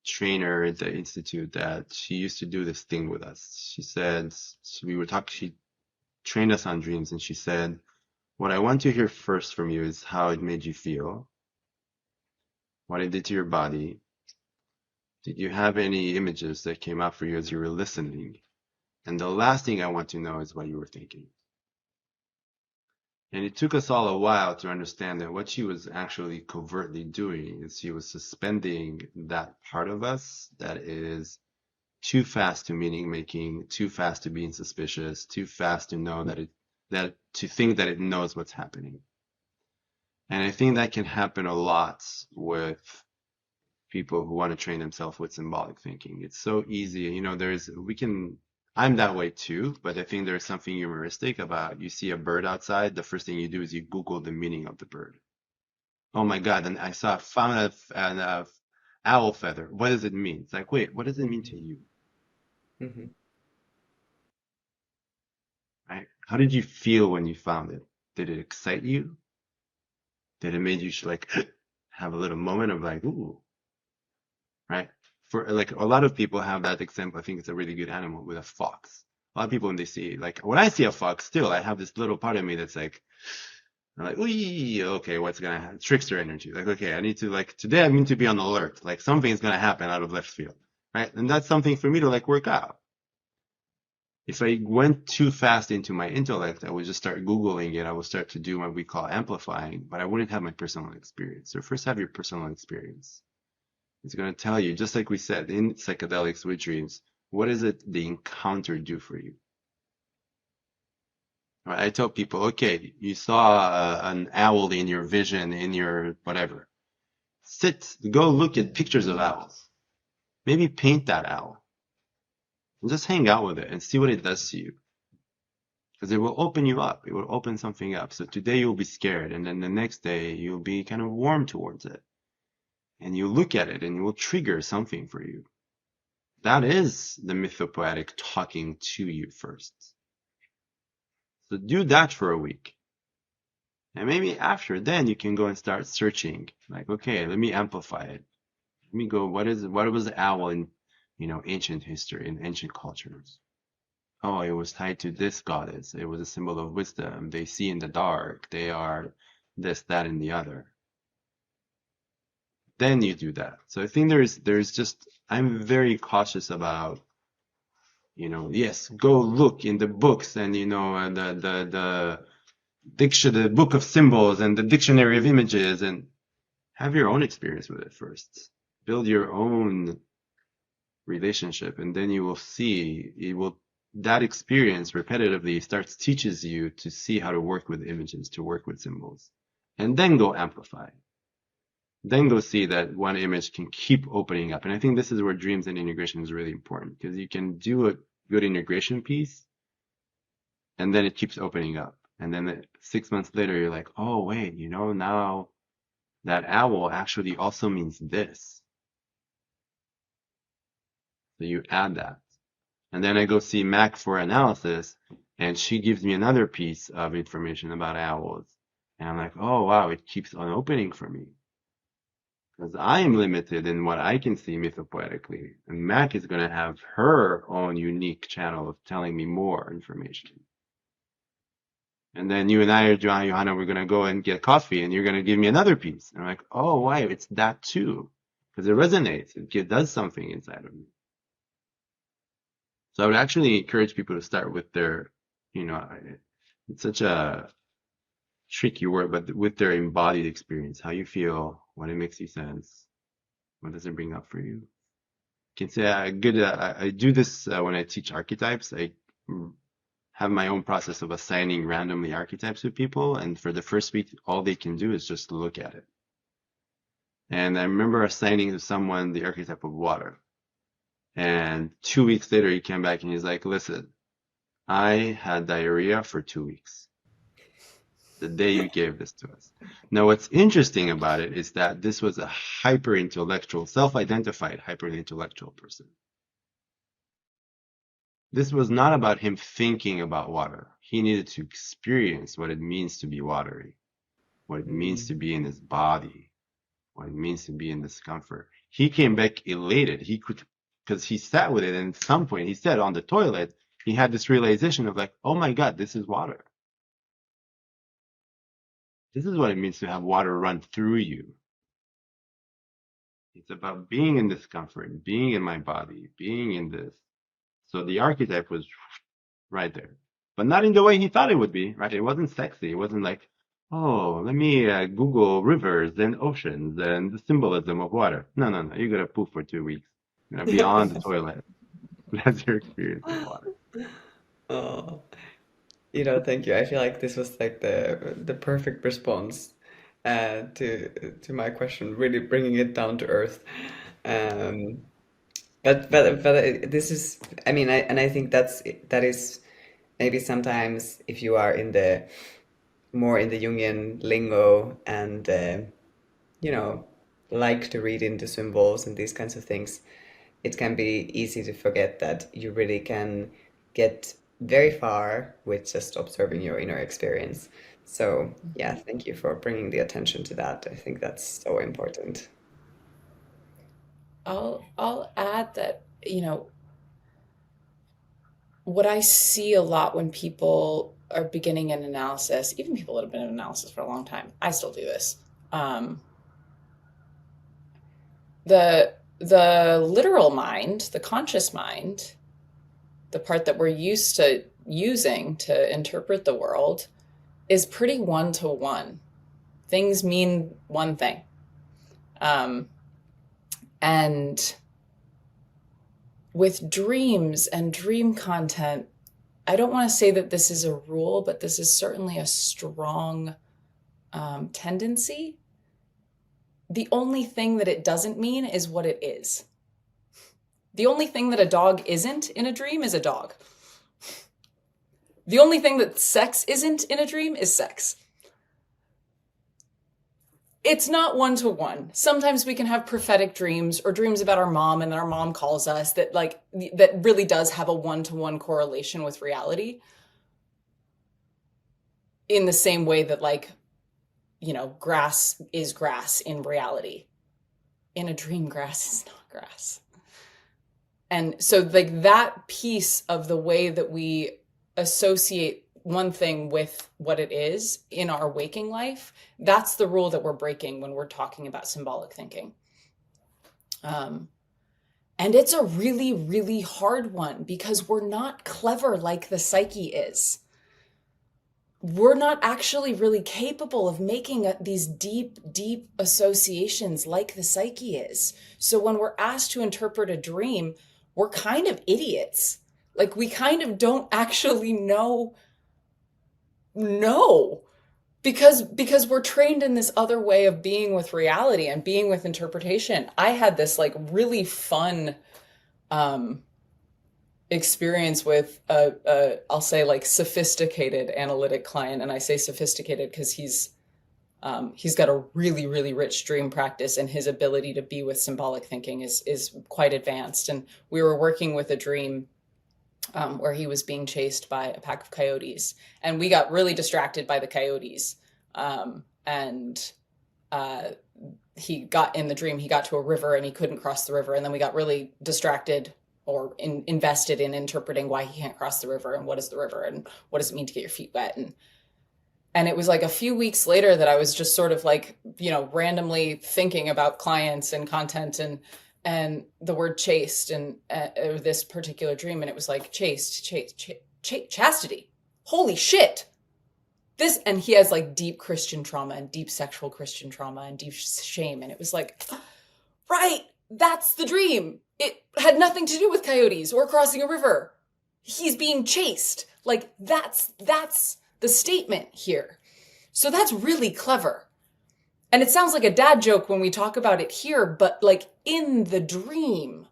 trainer at the institute that she used to do this thing with us. She said, she trained us on dreams, and she said, what I want to hear first from you is how it made you feel. what it did to your body. Did you have any images that came up for you as you were listening? And the last thing I want to know is what you were thinking. And it took us all a while to understand that what she was actually covertly doing is she was suspending that part of us that is too fast to meaning making, too fast to being suspicious, too fast to know to think that it knows what's happening. And I think that can happen a lot with people who want to train themselves with symbolic thinking. It's so easy. I'm that way too, but I think there's something humoristic about you see a bird outside, the first thing you do is you Google the meaning of the bird. Oh my God, and found an owl feather. What does it mean? It's like, wait, what does it mean to you? Mm-hmm. Right? How did you feel when you found it? Did it excite you? Did it make you like have a little moment of like, ooh, right? For like a lot of people have that example. I think it's a really good animal with a fox. A lot of people when they see like when I see a fox, still I have this little part of me that's like, I'm like, ooh, okay, what's gonna happen? Trickster energy. Like, okay, I need to like today I need to be on alert. Like something's gonna happen out of left field, right? And that's something for me to like work out. If I went too fast into my intellect, I would just start Googling it. I would start to do what we call amplifying, but I wouldn't have my personal experience. So first have your personal experience. It's going to tell you, just like we said in psychedelics with dreams, what is it the encounter do for you? Right, I tell people, okay, you saw an owl in your vision, in your whatever. Go look at pictures of owls. Maybe paint that owl. And just hang out with it and see what it does to you. Because it will open you up. It will open something up. So today you'll be scared, and then the next day you'll be kind of warm towards it. And you look at it and it will trigger something for you. That is the mythopoetic talking to you first. So do that for a week. And maybe after then you can go and start searching. Like, okay, let me amplify it. Let me go, what was the owl in, ancient history, in ancient cultures? Oh, it was tied to this goddess. It was a symbol of wisdom. They see in the dark. They are this, that, and the other. Then you do that. So I think I'm very cautious about, yes, go look in the books and, the book of symbols and the dictionary of images and have your own experience with it first. Build your own relationship, and then you will see that experience repetitively teaches you to see how to work with images, to work with symbols, and then go amplify. Then go see that one image can keep opening up. And I think this is where dreams and integration is really important, because you can do a good integration piece and then it keeps opening up. And then 6 months later, you're like, oh, wait, now that owl actually also means this. So you add that. And then I go see Mac for analysis, and she gives me another piece of information about owls. And I'm like, oh, wow, it keeps on opening for me. Because I am limited in what I can see mythopoetically. And Mac is going to have her own unique channel of telling me more information. And then you and I, Johanna, we're going to go and get coffee, and you're going to give me another piece. And I'm like, oh, wow, it's that too. Because it resonates. It does something inside of me. So I would actually encourage people to start with their, it's such a tricky word, but with their embodied experience, how you feel, when it makes you sense, what does it bring up for you. I can say I do this when I teach archetypes. I have my own process of assigning randomly archetypes to people, and for the first week, all they can do is just look at it. And I remember assigning to someone the archetype of water. And 2 weeks later, he came back and he's like, listen, I had diarrhea for 2 weeks. The day you gave this to us. Now, what's interesting about it is that this was a hyper-intellectual, self-identified hyper-intellectual person. This was not about him thinking about water. He needed to experience what it means to be watery, what it means to be in his body, what it means to be in discomfort. He came back elated. Because he sat with it, and at some point he said on the toilet, he had this realization of like, oh my God, this is water. This is what it means to have water run through you. It's about being in discomfort, being in my body, being in this. So the archetype was right there, but not in the way he thought it would be, right? It wasn't sexy. It wasn't like, oh, let me Google rivers and oceans and the symbolism of water. No, no, no. You're going to poop for 2 weeks. You're going to be on the toilet. That's your experience with water. Oh, thank you. I feel like this was like the perfect response to my question, really bringing it down to earth. Um, but this is, I mean, I think that is maybe sometimes if you are in the more in the Jungian lingo and you know like to read into symbols and these kinds of things, it can be easy to forget that you really can get very far with just observing your inner experience. So yeah, thank you for bringing the attention to that. I think that's so important. I'll add that, what I see a lot when people are beginning an analysis, even people that have been in analysis for a long time, I still do this. The literal mind, the conscious mind, the part that we're used to using to interpret the world, is pretty one-to-one. Things mean one thing. And with dreams and dream content, I don't want to say that this is a rule, but this is certainly a strong tendency. The only thing that it doesn't mean is what it is. The only thing that a dog isn't in a dream is a dog. The only thing that sex isn't in a dream is sex. It's not one-to-one. Sometimes we can have prophetic dreams or dreams about our mom and then our mom calls us that really does have a one-to-one correlation with reality. In the same way that grass is grass in reality. In a dream, grass is not grass. And so that piece of the way that we associate one thing with what it is in our waking life, that's the rule that we're breaking when we're talking about symbolic thinking. And it's a really, really hard one because we're not clever like the psyche is. We're not actually really capable of making these deep, deep associations like the psyche is. So when we're asked to interpret a dream, we're kind of idiots. We kind of don't actually know because we're trained in this other way of being with reality and being with interpretation. I had this really fun experience with I'll say sophisticated analytic client, and I say sophisticated because he's got a really, really rich dream practice, and his ability to be with symbolic thinking is quite advanced. And we were working with a dream where he was being chased by a pack of coyotes, and we got really distracted by the coyotes. He got in the dream, he got to a river and he couldn't cross the river. And then we got really distracted or invested in interpreting why he can't cross the river and what is the river and what does it mean to get your feet wet. And it was a few weeks later that I was just sort of randomly thinking about clients and content and the word chaste and this particular dream. And it was chastity. Holy shit. And he has deep Christian trauma and deep sexual Christian trauma and deep shame. And it was right, that's the dream. It had nothing to do with coyotes or crossing a river. He's being chased. That's the statement here. So that's really clever. And it sounds like a dad joke when we talk about it here, but in the dream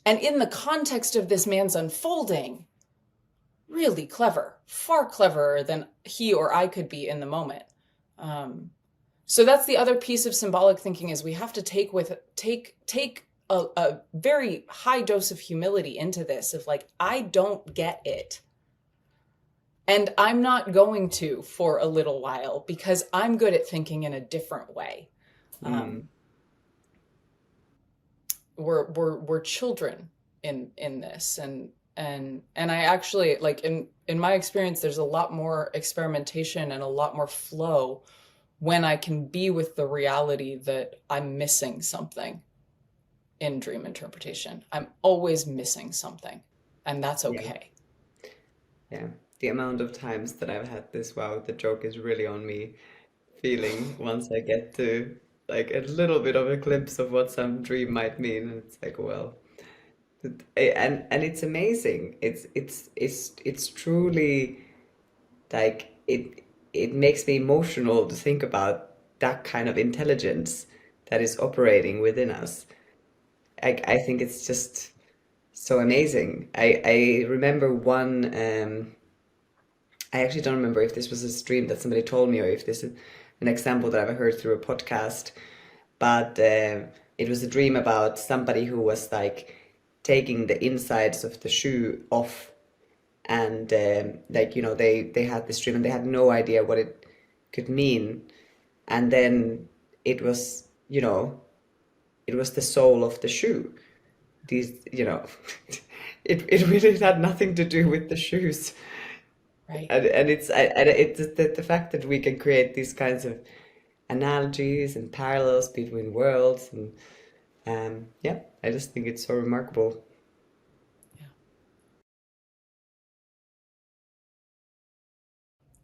and in the context of this man's unfolding, really clever, far cleverer than he or I could be in the moment. So that's the other piece of symbolic thinking is we have to take a very high dose of humility into this of I don't get it. And I'm not going to for a little while because I'm good at thinking in a different way. We're children in this, and I actually in my experience, there's a lot more experimentation and a lot more flow when I can be with the reality that I'm missing something. in dream interpretation. I'm always missing something, and that's okay. Yeah. The amount of times that I've had this, wow, the joke is really on me feeling once I get to like a little bit of a glimpse of what some dream might mean. And it's like, well, and it's amazing. It's truly like it makes me emotional to think about that kind of intelligence that is operating within us. I think it's just so amazing. I remember one, I actually don't remember if this was a stream that somebody told me or if this is an example that I've heard through a podcast, but it was a dream about somebody who was like taking the insides of the shoe off, and like, you know, they had this dream and they had no idea what it could mean. And then it was, you know, it was the sole of the shoe. These, you know, it really had nothing to do with the shoes. Right. And it's the fact that we can create these kinds of analogies and parallels between worlds, and yeah, I just think it's so remarkable.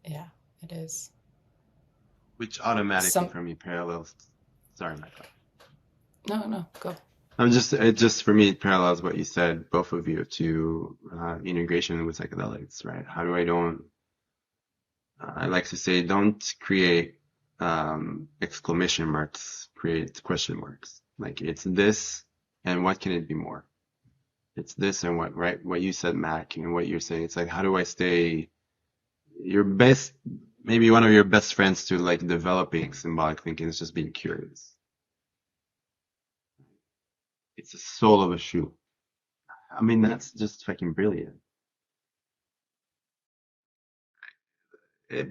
Yeah, it is. Which automatically for me parallels. Sorry, Michael. No, go. It just for me it parallels what you said, both of you, to integration with psychedelics, right? How do I like to say, don't create exclamation marks, create question marks. Like, it's this, and what can it be more? It's this and what, right? What you said, Mac, and what you're saying. It's like, how do I stay your best, maybe one of your best friends to like developing symbolic thinking is just being curious. It's the sole of a shoe. I mean, that's just fucking brilliant.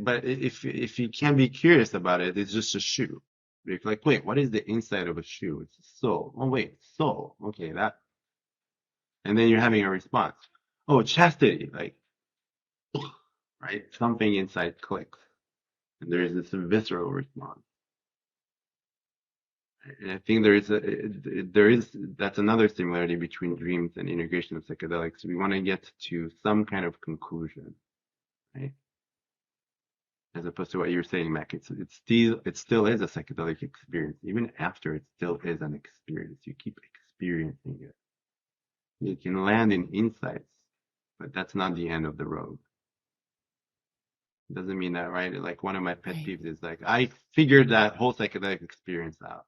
But if you can't be curious about it, it's just a shoe. You're like, wait, what is the inside of a shoe? It's a sole. Oh, wait, sole. Okay, that. And then you're having a response. Oh, chastity. Like, right? Something inside clicks. And there is this visceral response. And I think that's another similarity between dreams and integration of psychedelics. We want to get to some kind of conclusion, right? As opposed to what you're saying, Mac, it still is a psychedelic experience. Even after, it still is an experience. You keep experiencing it. You can land in insights, but that's not the end of the road. It doesn't mean that, right? Like, one of my pet peeves is like, I figured that whole psychedelic experience out.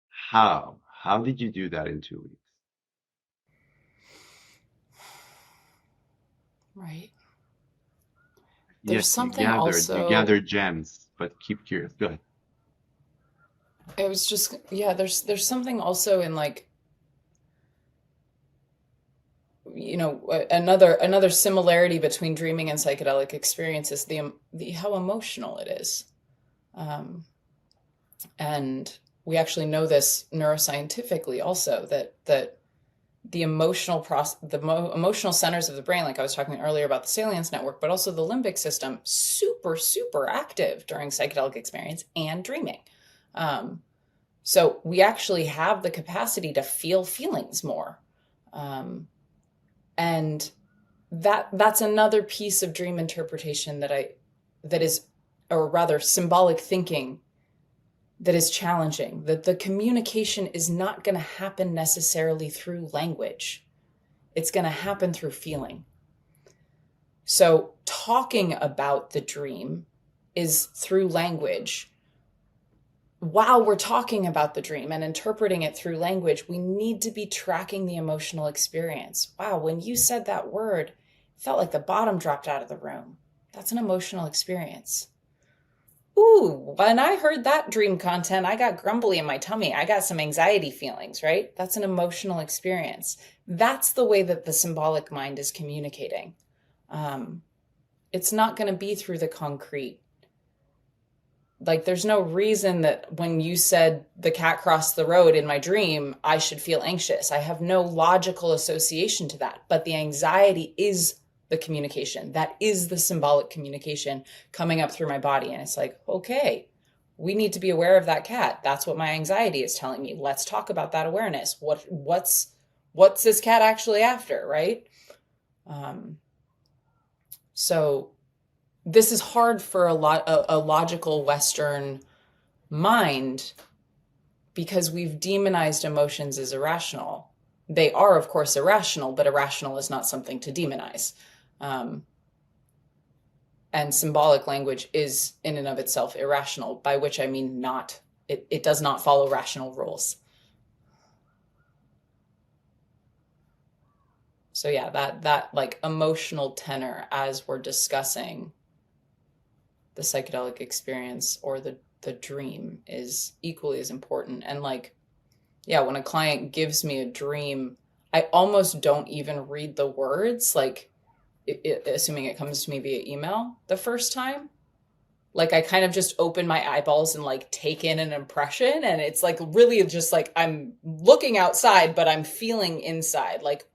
How? How did you do that in 2 weeks? Right. There's There's something also. You gather gems, but keep curious. Go ahead. It was just, yeah, there's something also in, like, you know, another similarity between dreaming and psychedelic experience is the how emotional it is. And we actually know this neuroscientifically also, that the emotional emotional centers of the brain, like I was talking earlier about the salience network, but also the limbic system, super, super active during psychedelic experience and dreaming. So we actually have the capacity to feel feelings more. And that's another piece of dream interpretation that is, or rather symbolic thinking, that is challenging, that the communication is not going to happen necessarily through language. It's going to happen through feeling. So talking about the dream is through language. While we're talking about the dream and interpreting it through language, we need to be tracking the emotional experience. Wow, when you said that word, it felt like the bottom dropped out of the room. That's an emotional experience. Ooh, when I heard that dream content, I got grumbly in my tummy. I got some anxiety feelings, right? That's an emotional experience. That's the way that the symbolic mind is communicating. It's not going to be through the concrete. Like, there's no reason that when you said the cat crossed the road in my dream, I should feel anxious. I have no logical association to that. But the anxiety is the communication. That is the symbolic communication coming up through my body. And it's like, okay, we need to be aware of that cat. That's what my anxiety is telling me. Let's talk about that awareness. What's this cat actually after, right? So this is hard for a logical Western mind, because we've demonized emotions as irrational. They are, of course, irrational, but irrational is not something to demonize. And symbolic language is in and of itself irrational, by which I mean it does not follow rational rules. So yeah, that like emotional tenor as we're discussing the psychedelic experience or the dream is equally as important. And like, yeah, when a client gives me a dream, I almost don't even read the words, like assuming it comes to me via email the first time. Like I kind of just open my eyeballs and like take in an impression. And it's like really just like I'm looking outside, but I'm feeling inside. Like,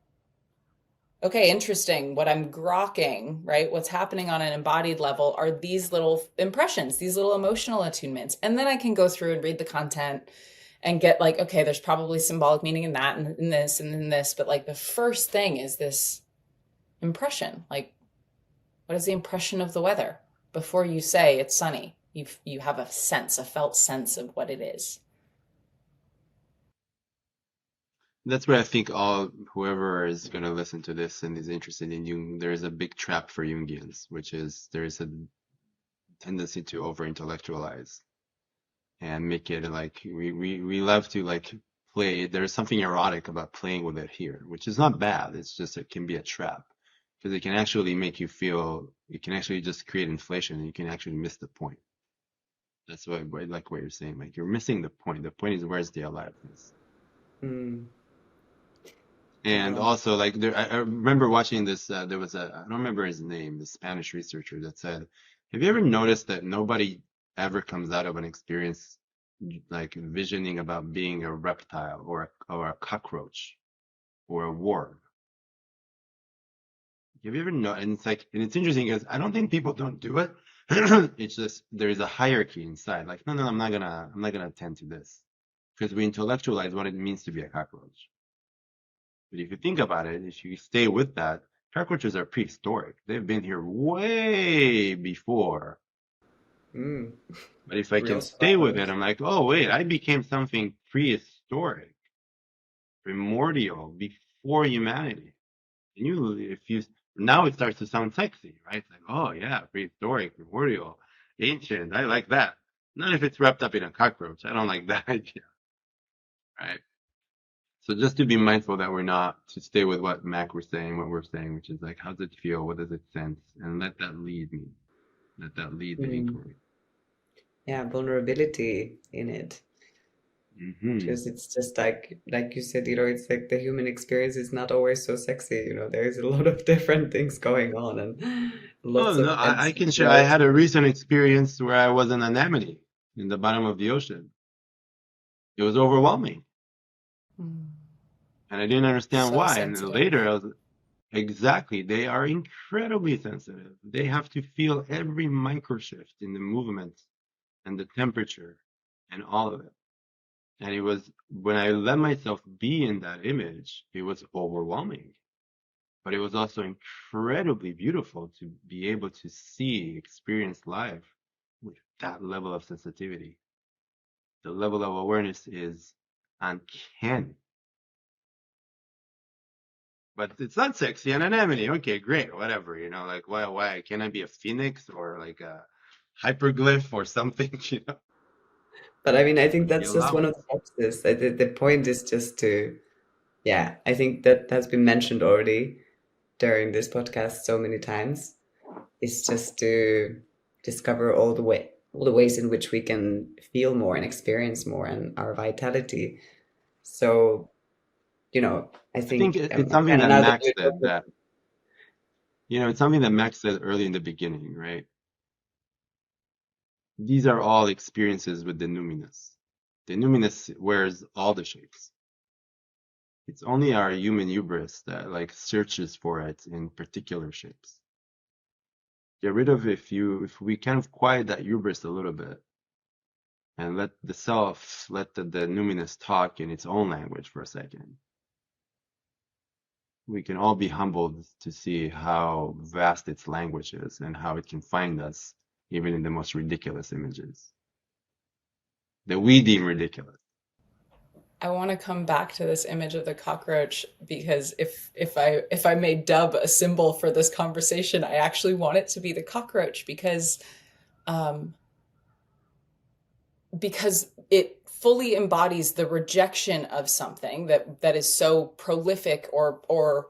okay, interesting. What I'm grokking, right? What's happening on an embodied level are these little impressions, these little emotional attunements. And then I can go through and read the content and get like, okay, there's probably symbolic meaning in that and in this and in this. But like the first thing is this impression. Like, what is the impression of the weather? Before you say it's sunny, you have a sense, a felt sense of what it is. That's where I think whoever is going to listen to this and is interested in Jung, there is a big trap for Jungians, which is there is a tendency to over-intellectualize and make it like we love to like play. There's something erotic about playing with it here, which is not bad. It's just it can be a trap because it can actually make you feel. It can actually just create inflation, and you can actually miss the point. That's what I like what you're saying. Like you're missing the point. The point is where's the aliveness. And also, like, I remember watching this. There was I don't remember his name, the Spanish researcher that said, "Have you ever noticed that nobody ever comes out of an experience like envisioning about being a reptile or a cockroach or a worm? Have you ever noticed?" And it's like, and it's interesting because I don't think people don't do it. It's just there is a hierarchy inside. Like, no, I'm not gonna attend to this because we intellectualize what it means to be a cockroach. But if you think about it, if you stay with that, cockroaches are prehistoric. They've been here way before. But if I can stay with it, I'm like, oh, wait, I became something prehistoric, primordial, before humanity. And now it starts to sound sexy, right? It's like, oh, yeah, prehistoric, primordial, ancient. I like that. Not if it's wrapped up in a cockroach. I don't like that idea, right? So just to be mindful that we're not to stay with what we're saying, which is like, how does it feel? What does it sense? And let that lead me. Let that lead the inquiry. Yeah, vulnerability in it. Because it's just like you said, it's like the human experience is not always so sexy. There's a lot of different things going on and lots of. I can share. I had a recent experience where I was an anemone in the bottom of the ocean. It was overwhelming. And I didn't understand why. Sensitive. And later I was, exactly, they are incredibly sensitive. They have to feel every micro shift in the movement and the temperature and all of it. And it was, when I let myself be in that image, it was overwhelming. But it was also incredibly beautiful to be able to experience life with that level of sensitivity. The level of awareness is uncanny. But it's not sexy, an anemone. Okay, great, whatever. Like why can I be a phoenix or like a hyperglyph or something? But I mean, I think that's just one of the boxes. The point is just to, I think that has been mentioned already during this podcast so many times. It's just to discover all the ways in which we can feel more and experience more and our vitality. So, I think it's something that Max said that, it's something that Max said early in the beginning, right? These are all experiences with the numinous. The numinous wears all the shapes. It's only our human hubris that like searches for it in particular shapes. Get rid of if we kind of quiet that hubris a little bit, and let the self, let the numinous talk in its own language for a second. We can all be humbled to see how vast its language is and how it can find us even in the most ridiculous images that we deem ridiculous. I want to come back to this image of the cockroach because if I may dub a symbol for this conversation, I actually want it to be the cockroach because it fully embodies the rejection of something that is so prolific or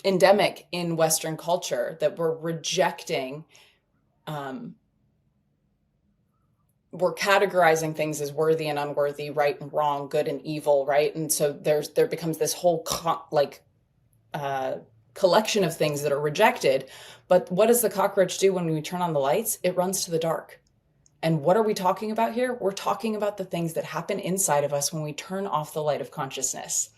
endemic in Western culture, that we're rejecting. We're categorizing things as worthy and unworthy, right and wrong, good and evil, right? And so there becomes this whole collection of things that are rejected. But what does the cockroach do when we turn on the lights? It runs to the dark. And what are we talking about here? We're talking about the things that happen inside of us when we turn off the light of consciousness.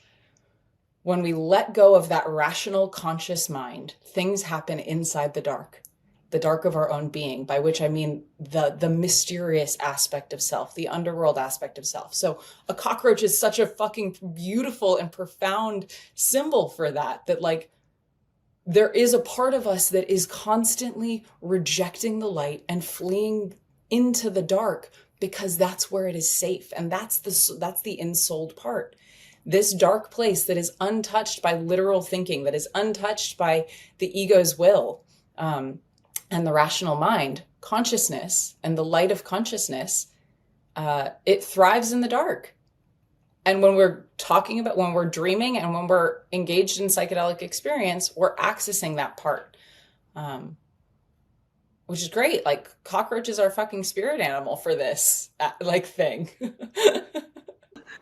When we let go of that rational, conscious mind, things happen inside the dark of our own being, by which I mean the mysterious aspect of self, the underworld aspect of self. So a cockroach is such a fucking beautiful and profound symbol for that like there is a part of us that is constantly rejecting the light and fleeing into the dark because that's where it is safe. And that's the ensouled part. This dark place that is untouched by literal thinking, that is untouched by the ego's will, and the rational mind, consciousness, and the light of consciousness, it thrives in the dark. And when we're when we're dreaming and when we're engaged in psychedelic experience, we're accessing that part, which is great. Like, cockroaches are fucking spirit animal for this thing.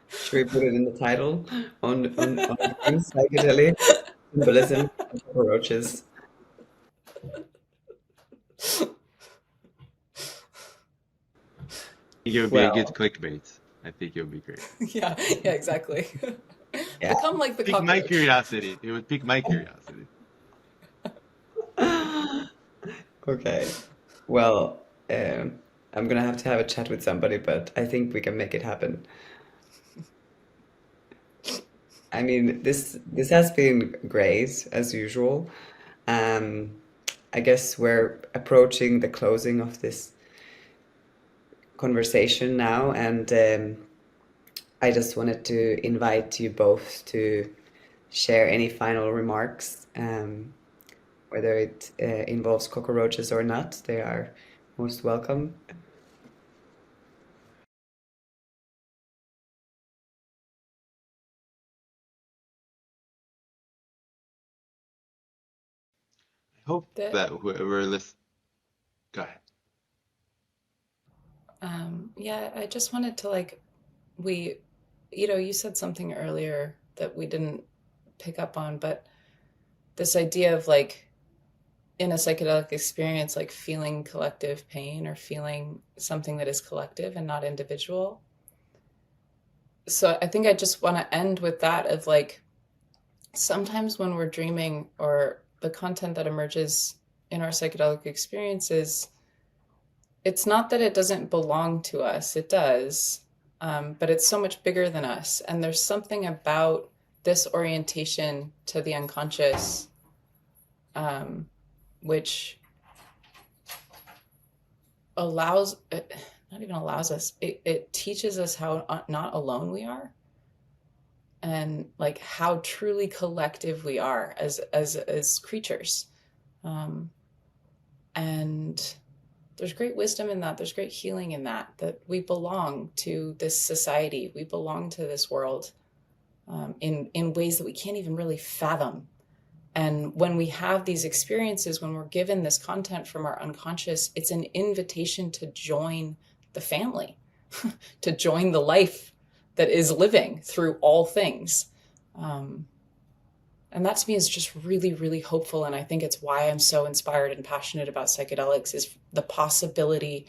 Should we put it in the title on psychedelics, symbolism, and cockroaches? It would be a good clickbait. I think it would be great. Yeah, exactly. Yeah. Become like the Pique cockroach. my curiosity. It would pique my curiosity. Okay. Well, I'm gonna have to have a chat with somebody, but I think we can make it happen. I mean, this has been great as usual. I guess we're approaching the closing of this conversation now, and I just wanted to invite you both to share any final remarks, whether it involves cockroaches or not. They are most welcome. I hope that whoever listens, go ahead. Yeah, I just wanted to you said something earlier that we didn't pick up on, but this idea of in a psychedelic experience, feeling collective pain or feeling something that is collective and not individual. So I think I just want to end with that of sometimes when we're dreaming or the content that emerges in our psychedelic experiences, it's not that it doesn't belong to us. It does. But it's so much bigger than us. And there's something about this orientation to the unconscious, which allows, not even allows us, it teaches us how not alone we are, and how truly collective we are as creatures. And there's great wisdom in that. There's great healing in that we belong to this society. We belong to this world in ways that we can't even really fathom. And when we have these experiences, when we're given this content from our unconscious, it's an invitation to join the family, to join the life that is living through all things. And that to me is just really, really hopeful. And I think it's why I'm so inspired and passionate about psychedelics, is the possibility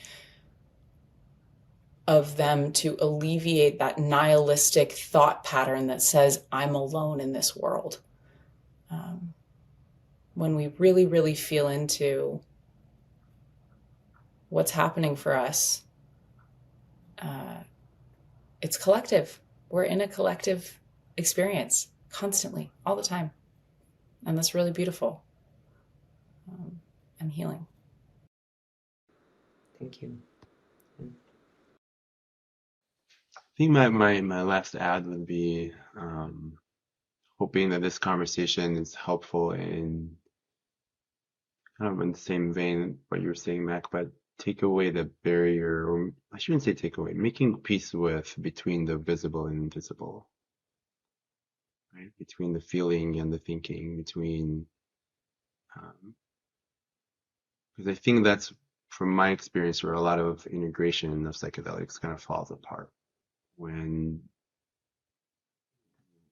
of them to alleviate that nihilistic thought pattern that says, I'm alone in this world. When we really, really feel into what's happening for us, it's collective. We're in a collective experience constantly, all the time. And that's really beautiful and healing. Thank you. I think my last add would be hoping that this conversation is helpful in kind of in the same vein what you were saying, Mac, but take away the barrier, or I shouldn't say take away, making peace with between the visible and invisible, right? Between the feeling and the thinking, between, because I think that's from my experience where a lot of integration of psychedelics kind of falls apart when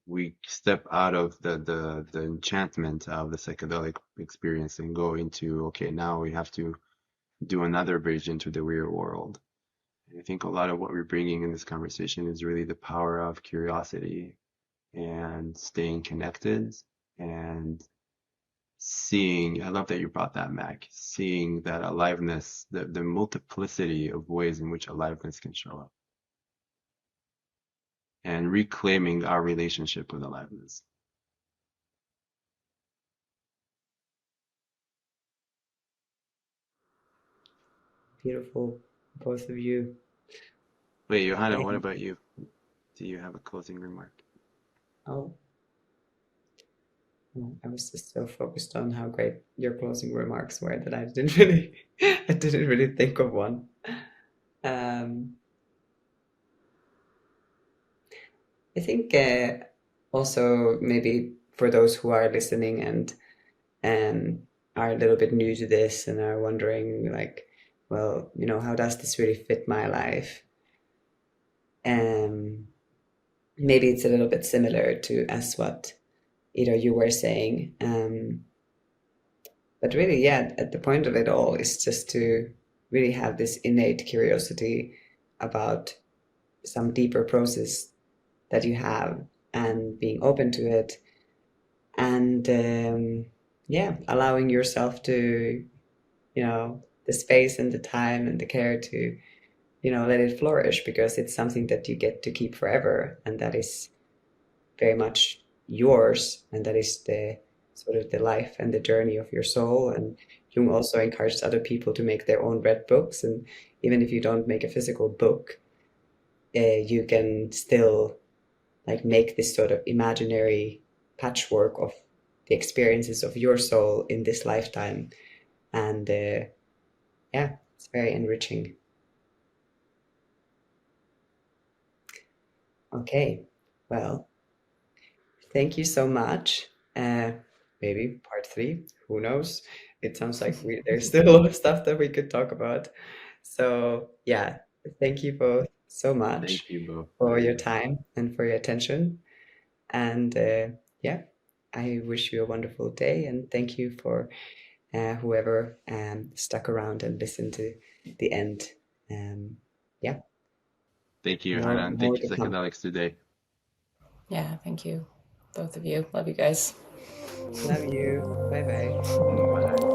we step out of the enchantment of the psychedelic experience and go into, okay, now we have to do another bridge into the real world. And I think a lot of what we're bringing in this conversation is really the power of curiosity and staying connected and seeing, I love that you brought that, Mac, seeing that aliveness, the multiplicity of ways in which aliveness can show up. And reclaiming our relationship with aliveness. Beautiful, both of you. Wait, Johanna, what about you? Do you have a closing remark? Oh, I was just so focused on how great your closing remarks were that I didn't really think of one. I think also maybe for those who are listening and are a little bit new to this and are wondering like, well, how does this really fit my life? Maybe it's a little bit similar to as what you were saying. But really, yeah, at the point of it all is just to really have this innate curiosity about some deeper process that you have and being open to it and allowing yourself to the space and the time and the care to let it flourish, because it's something that you get to keep forever, and that is very much yours, and that is the sort of the life and the journey of your soul. And Jung also encouraged other people to make their own red books, and even if you don't make a physical book, you can still like make this sort of imaginary patchwork of the experiences of your soul in this lifetime. And it's very enriching. Okay, well, thank you so much. Maybe part 3, who knows? It sounds like there's still a lot of stuff that we could talk about. So yeah, thank you both so much. Thank you both for your time and for your attention. And I wish you a wonderful day, and thank you for whoever stuck around and listened to the end. Thank you, Johanna, and thank you, Psychedelics today. Yeah, thank you, both of you. Love you guys. Love you. Bye-bye. Bye.